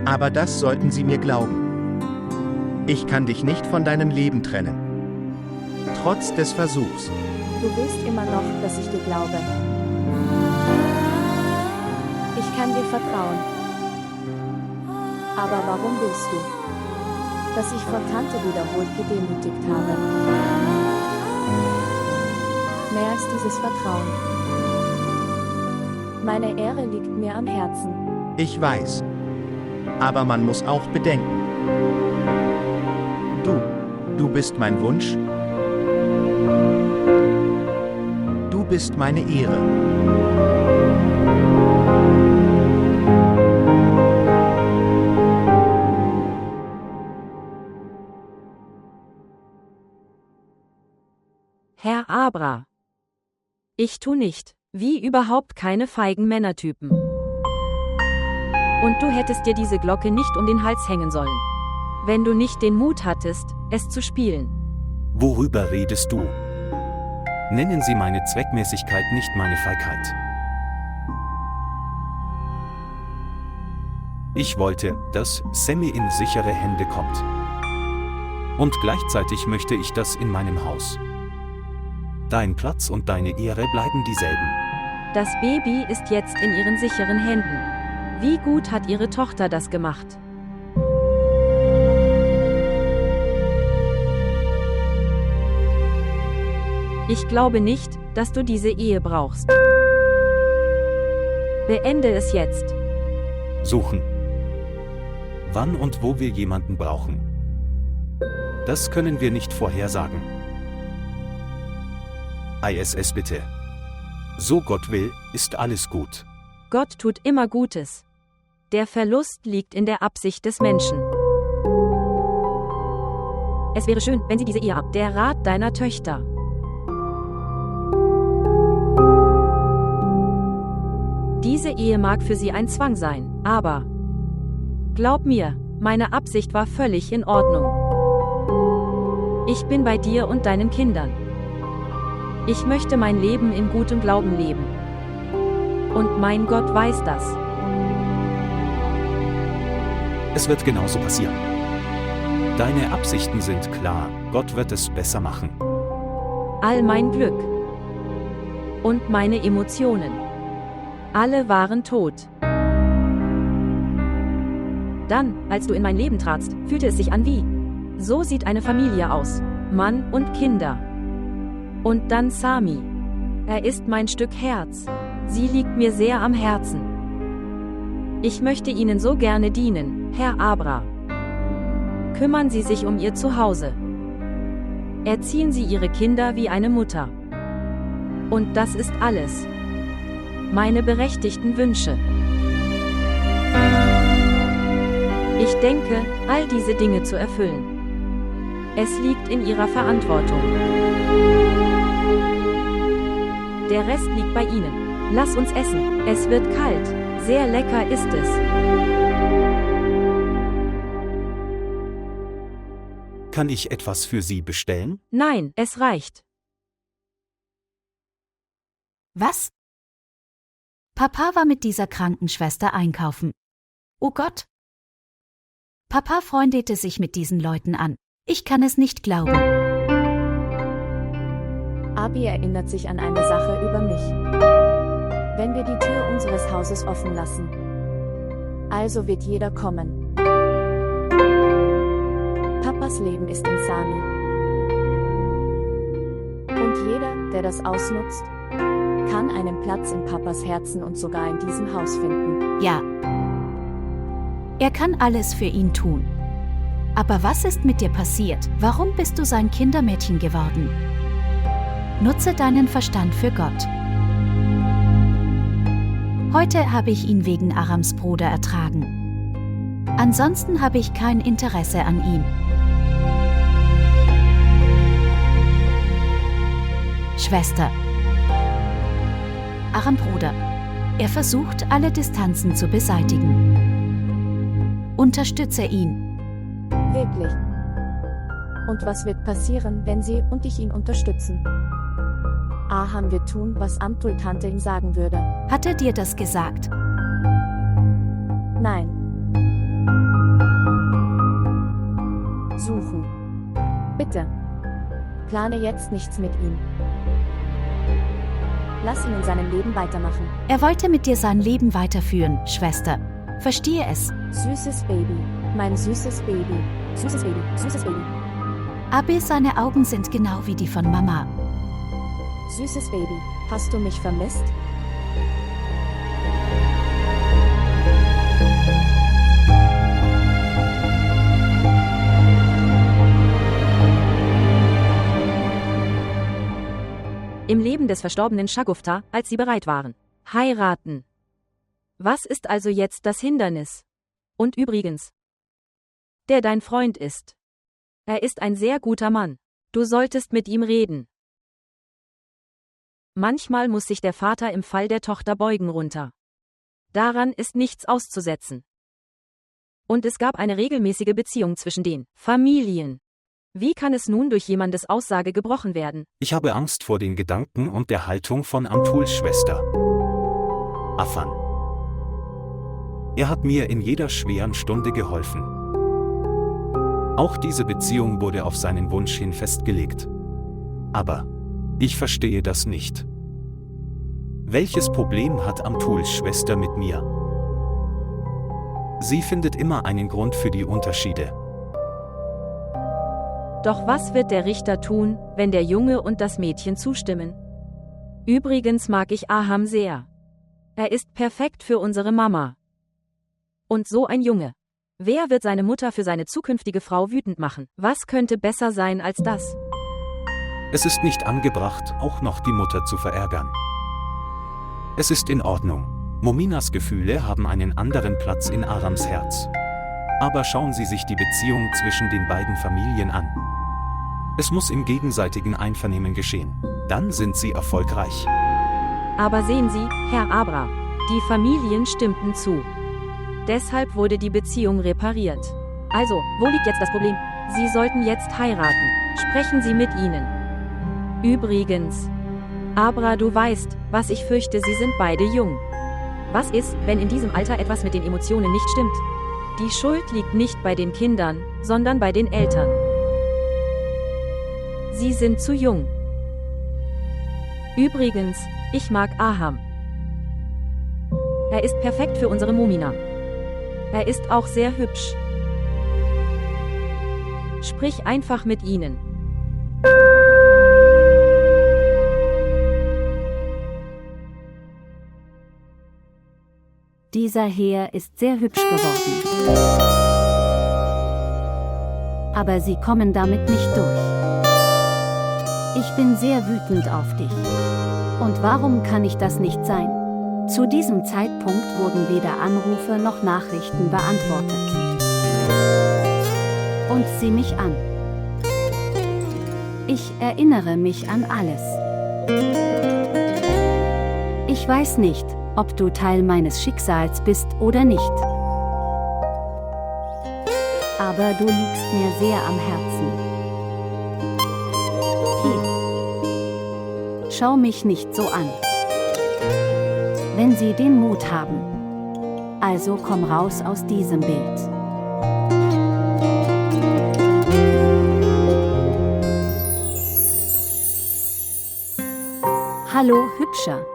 Aber das sollten Sie mir glauben. Ich kann dich nicht von deinem Leben trennen. Trotz des Versuchs. Du willst immer noch, dass ich dir glaube. Ich kann dir vertrauen. Aber warum willst du, dass ich vor Tante wiederholt gedemütigt habe? Mehr als dieses Vertrauen. Meine Ehre liegt mir am Herzen. Ich weiß. Aber man muss auch bedenken. Du bist mein Wunsch. Du bist meine Ehre. Herr Abra. Ich tu nicht, wie überhaupt keine feigen Männertypen. Und du hättest dir diese Glocke nicht um den Hals hängen sollen. Wenn du nicht den Mut hattest, es zu spielen. Worüber redest du? Nennen Sie meine Zweckmäßigkeit nicht meine Feigheit. Ich wollte, dass Sammy in sichere Hände kommt. Und gleichzeitig möchte ich das in meinem Haus. Dein Platz und deine Ehre bleiben dieselben. Das Baby ist jetzt in ihren sicheren Händen. Wie gut hat ihre Tochter das gemacht? Ich glaube nicht, dass du diese Ehe brauchst. Beende es jetzt. Suchen. Wann und wo wir jemanden brauchen. Das können wir nicht vorhersagen. ISS bitte. So Gott will, ist alles gut. Gott tut immer Gutes. Der Verlust liegt in der Absicht des Menschen. Es wäre schön, wenn sie diese Ehe ab. Der Rat deiner Töchter. Diese Ehe mag für sie ein Zwang sein, aber glaub mir, meine Absicht war völlig in Ordnung. Ich bin bei dir und deinen Kindern. Ich möchte mein Leben in gutem Glauben leben. Und mein Gott weiß das. Es wird genauso passieren. Deine Absichten sind klar, Gott wird es besser machen. All mein Glück. Und meine Emotionen. Alle waren tot. Dann, als du in mein Leben tratst, fühlte es sich an wie. So sieht eine Familie aus. Mann und Kinder. Und dann Sami. Er ist mein Stück Herz. Sie liegt mir sehr am Herzen. Ich möchte Ihnen so gerne dienen, Herr Abra. Kümmern Sie sich um Ihr Zuhause. Erziehen Sie Ihre Kinder wie eine Mutter. Und das ist alles. Meine berechtigten Wünsche. Ich denke, all diese Dinge zu erfüllen. Es liegt in Ihrer Verantwortung. Der Rest liegt bei Ihnen. Lass uns essen. Es wird kalt. Sehr lecker ist es. Kann ich etwas für Sie bestellen? Nein, es reicht. Was? Papa war mit dieser Krankenschwester einkaufen. Oh Gott! Papa freundete sich mit diesen Leuten an. Ich kann es nicht glauben. Abi erinnert sich an eine Sache über mich. Wenn wir die Tür unseres Hauses offen lassen, also wird jeder kommen. Papas Leben ist in Sami. Und jeder, der das ausnutzt, kann einen Platz in Papas Herzen und sogar in diesem Haus finden. Ja. Er kann alles für ihn tun. Aber was ist mit dir passiert? Warum bist du sein Kindermädchen geworden? Nutze deinen Verstand für Gott. Heute habe ich ihn wegen Arams Bruder ertragen. Ansonsten habe ich kein Interesse an ihm. Schwester. Aram Bruder. Er versucht, alle Distanzen zu beseitigen. Unterstütze ihn. Wirklich. Und was wird passieren, wenn Sie und ich ihn unterstützen? Aham wird tun, was Amtul Tante ihm sagen würde. Hat er dir das gesagt? Nein. Suchen. Bitte. Plane jetzt nichts mit ihm. Lass ihn in seinem Leben weitermachen. Er wollte mit dir sein Leben weiterführen, Schwester. Verstehe es. Süßes Baby. Mein süßes Baby. Süßes Baby. Süßes Baby. Abi, seine Augen sind genau wie die von Mama. Süßes Baby, hast du mich vermisst? Im Leben des verstorbenen Shagufta, als sie bereit waren. Heiraten. Was ist also jetzt das Hindernis? Und übrigens, der dein Freund ist. Er ist ein sehr guter Mann. Du solltest mit ihm reden. Manchmal muss sich der Vater im Fall der Tochter beugen runter. Daran ist nichts auszusetzen. Und es gab eine regelmäßige Beziehung zwischen den Familien. Wie kann es nun durch jemandes Aussage gebrochen werden? Ich habe Angst vor den Gedanken und der Haltung von Amtuls Schwester. Afan. Er hat mir in jeder schweren Stunde geholfen. Auch diese Beziehung wurde auf seinen Wunsch hin festgelegt. Aber ich verstehe das nicht. Welches Problem hat Amtuls Schwester mit mir? Sie findet immer einen Grund für die Unterschiede. Doch was wird der Richter tun, wenn der Junge und das Mädchen zustimmen? Übrigens mag ich Aham sehr. Er ist perfekt für unsere Mama. Und so ein Junge. Wer wird seine Mutter für seine zukünftige Frau wütend machen? Was könnte besser sein als das? Es ist nicht angebracht, auch noch die Mutter zu verärgern. Es ist in Ordnung. Mominas Gefühle haben einen anderen Platz in Arams Herz. Aber schauen Sie sich die Beziehung zwischen den beiden Familien an. Es muss im gegenseitigen Einvernehmen geschehen. Dann sind sie erfolgreich. Aber sehen Sie, Herr Abra, die Familien stimmten zu. Deshalb wurde die Beziehung repariert. Also, wo liegt jetzt das Problem? Sie sollten jetzt heiraten. Sprechen Sie mit ihnen. Übrigens, Abra, du weißt, was ich fürchte, Sie sind beide jung. Was ist, wenn in diesem Alter etwas mit den Emotionen nicht stimmt? Die Schuld liegt nicht bei den Kindern, sondern bei den Eltern. Sie sind zu jung. Übrigens, ich mag Aham. Er ist perfekt für unsere Momina. Er ist auch sehr hübsch. Sprich einfach mit ihnen. Dieser Herr ist sehr hübsch geworden. Aber Sie kommen damit nicht durch. Ich bin sehr wütend auf dich. Und warum kann ich das nicht sein? Zu diesem Zeitpunkt wurden weder Anrufe noch Nachrichten beantwortet. Und sieh mich an. Ich erinnere mich an alles. Ich weiß nicht, ob du Teil meines Schicksals bist oder nicht. Aber du liegst mir sehr am Herzen. Hey. Schau mich nicht so an. Wenn sie den Mut haben. Also komm raus aus diesem Bild. Hallo, Hübscher.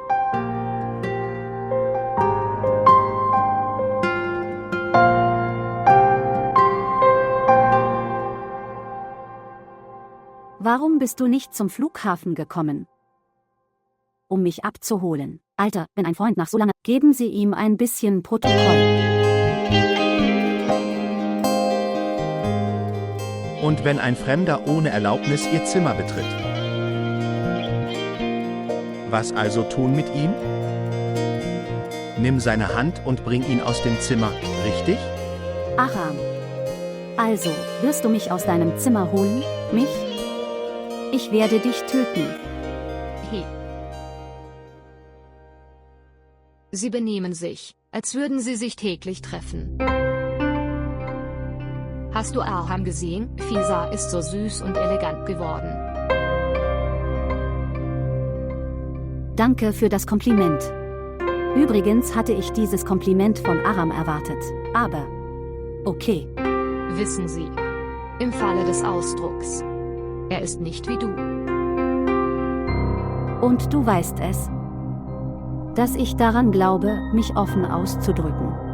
Warum bist du nicht zum Flughafen gekommen? Um mich abzuholen. Alter, wenn ein Freund nach so langer... Geben Sie ihm ein bisschen Protokoll. Und wenn ein Fremder ohne Erlaubnis Ihr Zimmer betritt? Was also tun mit ihm? Nimm seine Hand und bring ihn aus dem Zimmer, richtig? Aram. Also, wirst du mich aus deinem Zimmer holen? Mich? Ich werde dich töten. Hey. Sie benehmen sich, als würden sie sich täglich treffen. Hast du Aram gesehen? Fisa ist so süß und elegant geworden. Danke für das Kompliment. Übrigens hatte ich dieses Kompliment von Aram erwartet, aber... Okay. Wissen Sie, im Falle des Ausdrucks. Er ist nicht wie du. Und du weißt es, dass ich daran glaube, mich offen auszudrücken.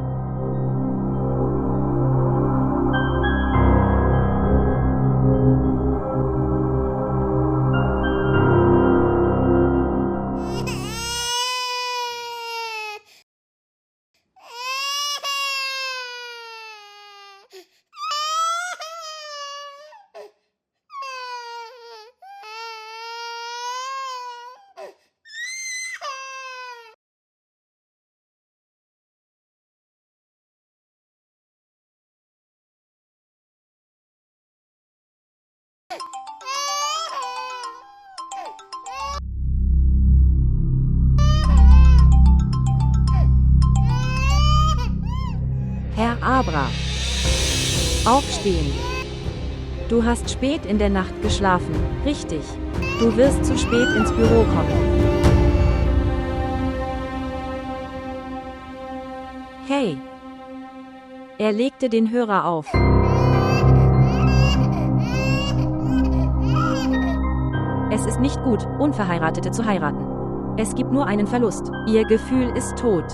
Herr Abra. Aufstehen. Du hast spät in der Nacht geschlafen, richtig. Du wirst zu spät ins Büro kommen. Hey. Er legte den Hörer auf. Es ist nicht gut, Unverheiratete zu heiraten. Es gibt nur einen Verlust. Ihr Gefühl ist tot.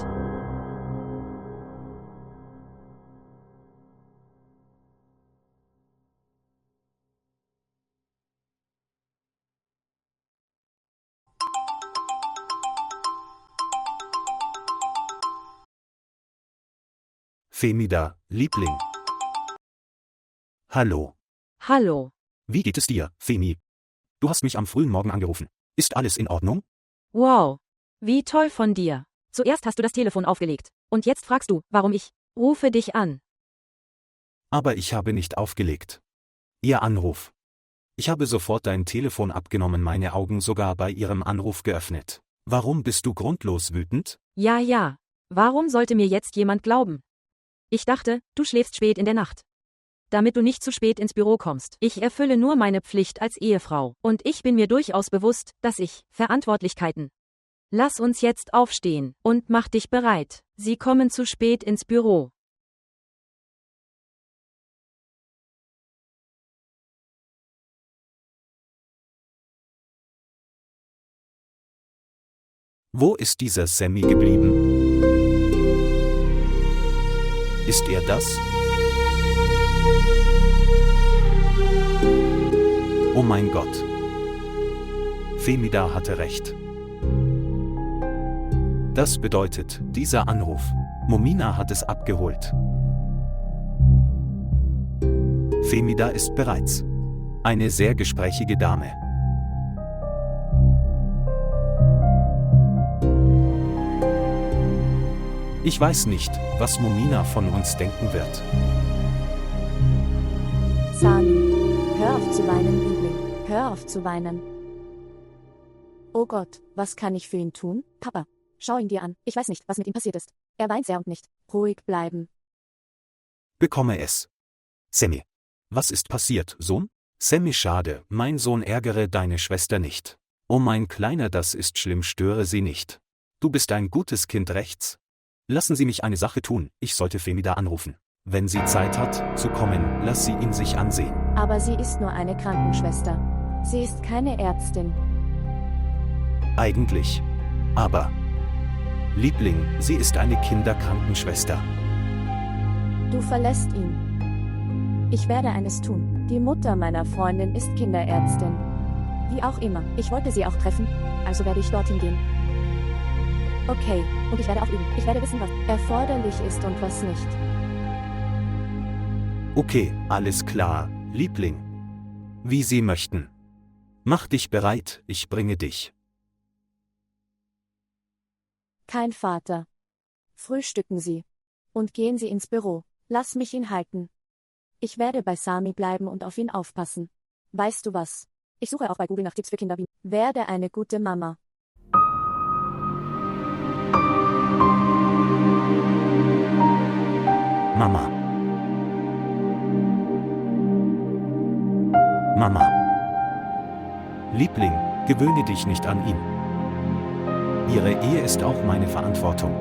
Femida, Liebling. Hallo. Hallo. Wie geht es dir, Femi? Du hast mich am frühen Morgen angerufen. Ist alles in Ordnung? Wow. Wie toll von dir. Zuerst hast du das Telefon aufgelegt. Und jetzt fragst du, warum ich rufe dich an. Aber ich habe nicht aufgelegt. Ihr Anruf. Ich habe sofort dein Telefon abgenommen, meine Augen sogar bei Ihrem Anruf geöffnet. Warum bist du grundlos wütend? Ja. Warum sollte mir jetzt jemand glauben? Ich dachte, du schläfst spät in der Nacht. Damit du nicht zu spät ins Büro kommst. Ich erfülle nur meine Pflicht als Ehefrau. Und ich bin mir durchaus bewusst, dass ich Verantwortlichkeiten. Lass uns jetzt aufstehen und mach dich bereit. Sie kommen zu spät ins Büro. Wo ist dieser Sammy geblieben? Ist er das? Oh mein Gott. Femida hatte recht. Das bedeutet, dieser Anruf Momina hat es abgeholt. Femida ist bereits eine sehr gesprächige Dame. Ich weiß nicht, was Momina von uns denken wird. Sami, hör auf zu weinen, Liebling. Hör auf zu weinen. Oh Gott, was kann ich für ihn tun? Papa, schau ihn dir an. Ich weiß nicht, was mit ihm passiert ist. Er weint sehr und nicht. Ruhig bleiben. Bekomme es. Sammy. Was ist passiert, Sohn? Sammy, schade, mein Sohn, ärgere deine Schwester nicht. Oh mein Kleiner, das ist schlimm, störe sie nicht. Du bist ein gutes Kind, rechts. Lassen Sie mich eine Sache tun, ich sollte Femida anrufen. Wenn sie Zeit hat, zu kommen, lass sie ihn sich ansehen. Aber sie ist nur eine Krankenschwester. Sie ist keine Ärztin. Eigentlich. Aber. Liebling, sie ist eine Kinderkrankenschwester. Du verlässt ihn. Ich werde eines tun. Die Mutter meiner Freundin ist Kinderärztin. Wie auch immer, ich wollte sie auch treffen, also werde ich dorthin gehen. Okay, und ich werde auch üben. Ich werde wissen, was erforderlich ist und was nicht. Okay, alles klar, Liebling. Wie Sie möchten. Mach dich bereit, ich bringe dich. Kein Vater. Frühstücken Sie. Und gehen Sie ins Büro. Lass mich ihn halten. Ich werde bei Sami bleiben und auf ihn aufpassen. Weißt du was? Ich suche auch bei Google nach Tipps für Kinder wie werde eine gute Mama. Mama. Mama. Liebling, gewöhne dich nicht an ihn. Ihre Ehe ist auch meine Verantwortung.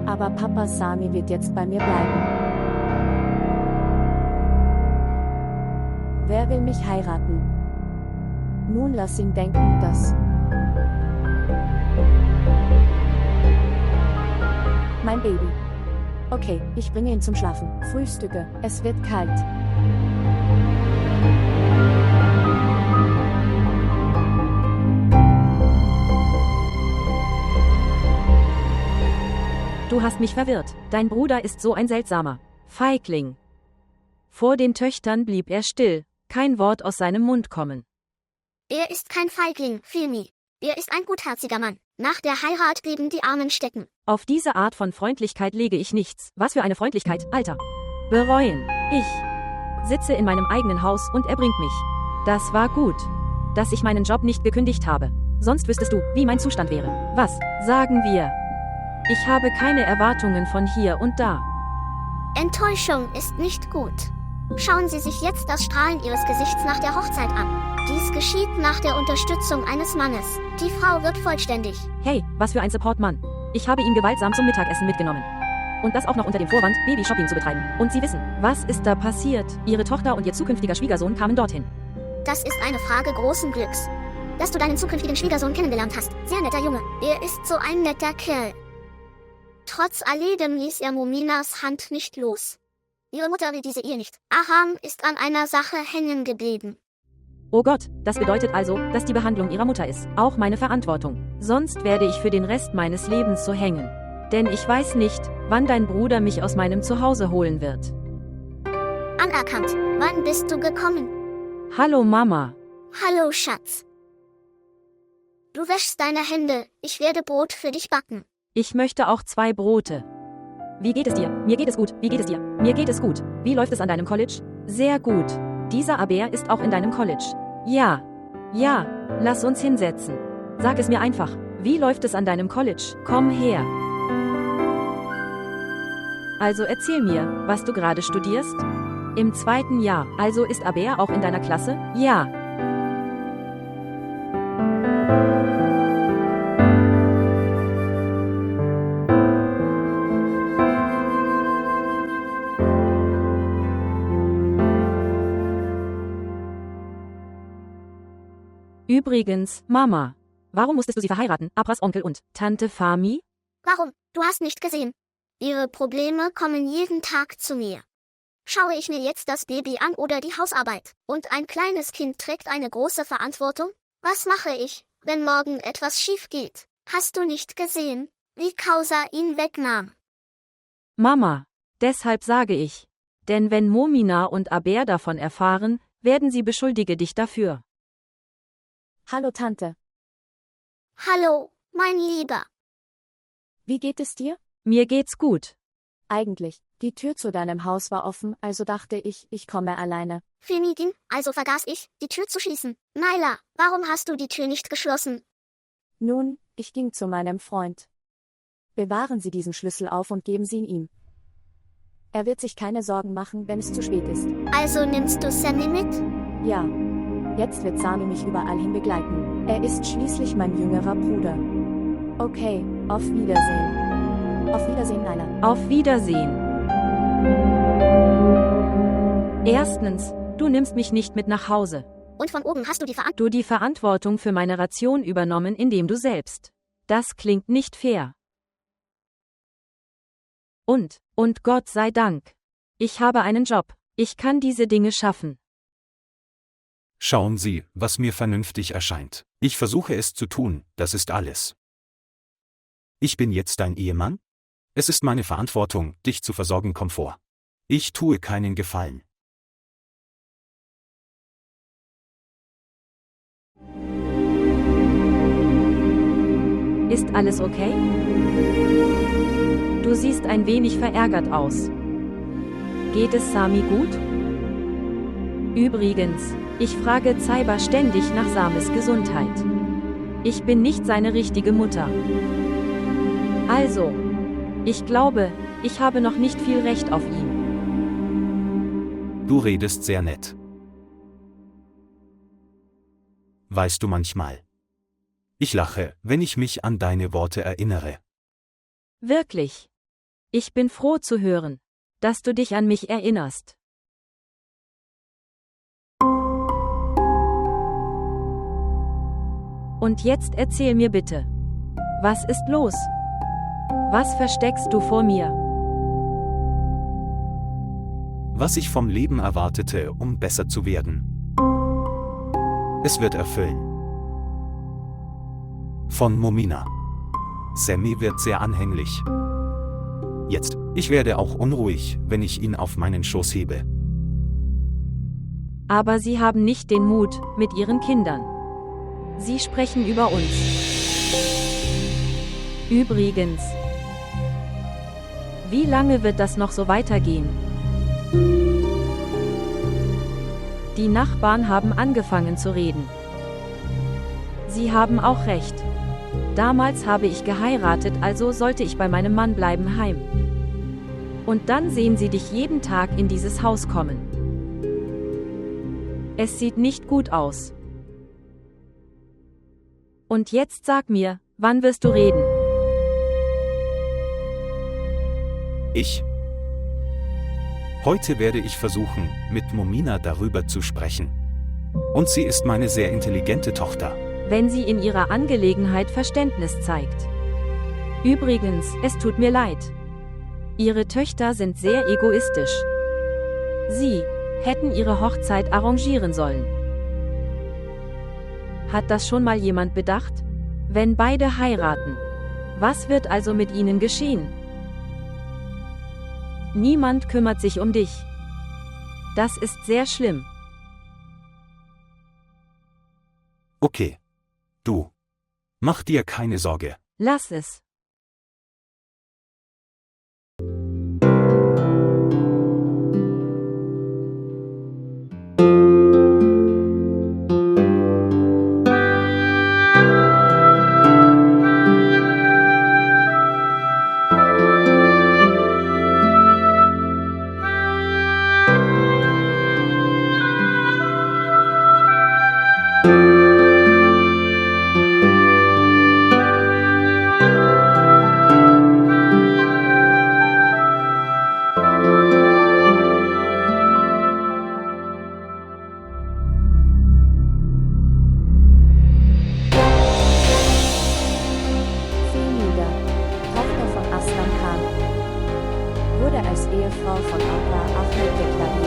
Aber Papa, Sami wird jetzt bei mir bleiben. Wer will mich heiraten? Nun lass ihn denken, dass mein Baby. Okay, ich bringe ihn zum Schlafen. Frühstücke, es wird kalt. Du hast mich verwirrt. Dein Bruder ist so ein seltsamer Feigling. Vor den Töchtern blieb er still, kein Wort aus seinem Mund kommen. Er ist kein Feigling, Femi. Er ist ein gutherziger Mann. Nach der Heirat blieben die Armen stecken. Auf diese Art von Freundlichkeit lege ich nichts. Was für eine Freundlichkeit, Alter. Bereuen. Ich sitze in meinem eigenen Haus und er bringt mich. Das war gut, dass ich meinen Job nicht gekündigt habe. Sonst wüsstest du, wie mein Zustand wäre. Was sagen wir? Ich habe keine Erwartungen von hier und da. Enttäuschung ist nicht gut. Schauen Sie sich jetzt das Strahlen Ihres Gesichts nach der Hochzeit an. Dies geschieht nach der Unterstützung eines Mannes. Die Frau wird vollständig. Hey, was für ein Supportmann. Ich habe ihn gewaltsam zum Mittagessen mitgenommen. Und das auch noch unter dem Vorwand, Babyshopping zu betreiben. Und Sie wissen, was ist da passiert? Ihre Tochter und ihr zukünftiger Schwiegersohn kamen dorthin. Das ist eine Frage großen Glücks. Dass du deinen zukünftigen Schwiegersohn kennengelernt hast. Sehr netter Junge. Er ist so ein netter Kerl. Trotz alledem ließ er Mominas Hand nicht los. Ihre Mutter will diese Ehe nicht. Aham ist an einer Sache hängen geblieben. Oh Gott, das bedeutet also, dass die Behandlung ihrer Mutter ist. Auch meine Verantwortung. Sonst werde ich für den Rest meines Lebens so hängen. Denn ich weiß nicht, wann dein Bruder mich aus meinem Zuhause holen wird. Anerkannt. Wann bist du gekommen? Hallo Mama. Hallo Schatz. Du wäschst deine Hände. Ich werde Brot für dich backen. Ich möchte auch 2 Brote. Wie geht es dir? Mir geht es gut. Wie geht es dir? Mir geht es gut. Wie läuft es an deinem College? Sehr gut. Dieser Aber ist auch in deinem College. Ja. Ja. Lass uns hinsetzen. Sag es mir einfach. Wie läuft es an deinem College? Komm her. Also erzähl mir, was du gerade studierst? Im 2. Jahr. Also ist Aber auch in deiner Klasse? Ja. Übrigens, Mama. Warum musstest du sie verheiraten? Abras Onkel und Tante Fami? Warum? Du hast nicht gesehen. Ihre Probleme kommen jeden Tag zu mir. Schaue ich mir jetzt das Baby an oder die Hausarbeit? Und ein kleines Kind trägt eine große Verantwortung? Was mache ich, wenn morgen etwas schief geht? Hast du nicht gesehen, wie Kausa ihn wegnahm? Mama, deshalb sage ich. Denn wenn Momina und Aber davon erfahren, werden sie beschuldige dich dafür. Hallo Tante, Hallo, mein Lieber. wie geht es dir? Mir geht's gut. Eigentlich, die Tür zu deinem Haus war offen, also dachte ich, ich komme alleine. Femidin, also vergaß ich, die Tür zu schließen. Naila, warum hast du die Tür nicht geschlossen? Nun, ich ging zu meinem Freund. Bewahren Sie diesen Schlüssel auf und geben Sie ihn ihm. Er wird sich keine Sorgen machen, wenn es zu spät ist. Also nimmst du Sammy mit? Ja. Jetzt wird Sami mich überall hin begleiten. Er ist schließlich mein jüngerer Bruder. Okay, auf Wiedersehen. Auf Wiedersehen, Naila. Auf Wiedersehen. Erstens, du nimmst mich nicht mit nach Hause. Und von oben hast du Die Verantwortung für meine Ration übernommen, indem du selbst. Das klingt nicht fair. Und Gott sei Dank. Ich habe einen Job. Ich kann diese Dinge schaffen. Schauen Sie, was mir vernünftig erscheint. Ich versuche es zu tun, das ist alles. Ich bin jetzt dein Ehemann? Es ist meine Verantwortung, dich zu versorgen, komm vor. Ich tue keinen Gefallen. Ist alles okay? Du siehst ein wenig verärgert aus. Geht es Sami gut? Übrigens, ich frage Zaiba ständig nach Samis Gesundheit. Ich bin nicht seine richtige Mutter. Also, ich glaube, ich habe noch nicht viel Recht auf ihn. Du redest sehr nett. Weißt du manchmal? Ich lache, wenn ich mich an deine Worte erinnere. Wirklich. Ich bin froh zu hören, dass du dich an mich erinnerst. Und jetzt erzähl mir bitte. Was ist los? Was versteckst du vor mir? Was ich vom Leben erwartete, um besser zu werden. Es wird erfüllen. Von Momina. Sammy wird sehr anhänglich. Jetzt, ich werde auch unruhig, wenn ich ihn auf meinen Schoß hebe. Aber sie haben nicht den Mut, mit ihren Kindern. Sie sprechen über uns. Übrigens, wie lange wird das noch so weitergehen? Die Nachbarn haben angefangen zu reden. Sie haben auch recht. Damals habe ich geheiratet, also sollte ich bei meinem Mann bleiben heim. Und dann sehen sie dich jeden Tag in dieses Haus kommen. Es sieht nicht gut aus. Und jetzt sag mir, wann wirst du reden? Heute werde ich versuchen, mit Momina darüber zu sprechen. Und sie ist meine sehr intelligente Tochter. Wenn sie in ihrer Angelegenheit Verständnis zeigt. Übrigens, es tut mir leid. Ihre Töchter sind sehr egoistisch. Sie hätten ihre Hochzeit arrangieren sollen. Hat das schon mal jemand bedacht? Wenn beide heiraten, was wird also mit ihnen geschehen? Niemand kümmert sich um dich. Das ist sehr schlimm. Okay. Du. Mach dir keine Sorge. Lass es. Femida, Tochter von Aslan Khan, wurde als Ehefrau von Abba Ahmed deklariert.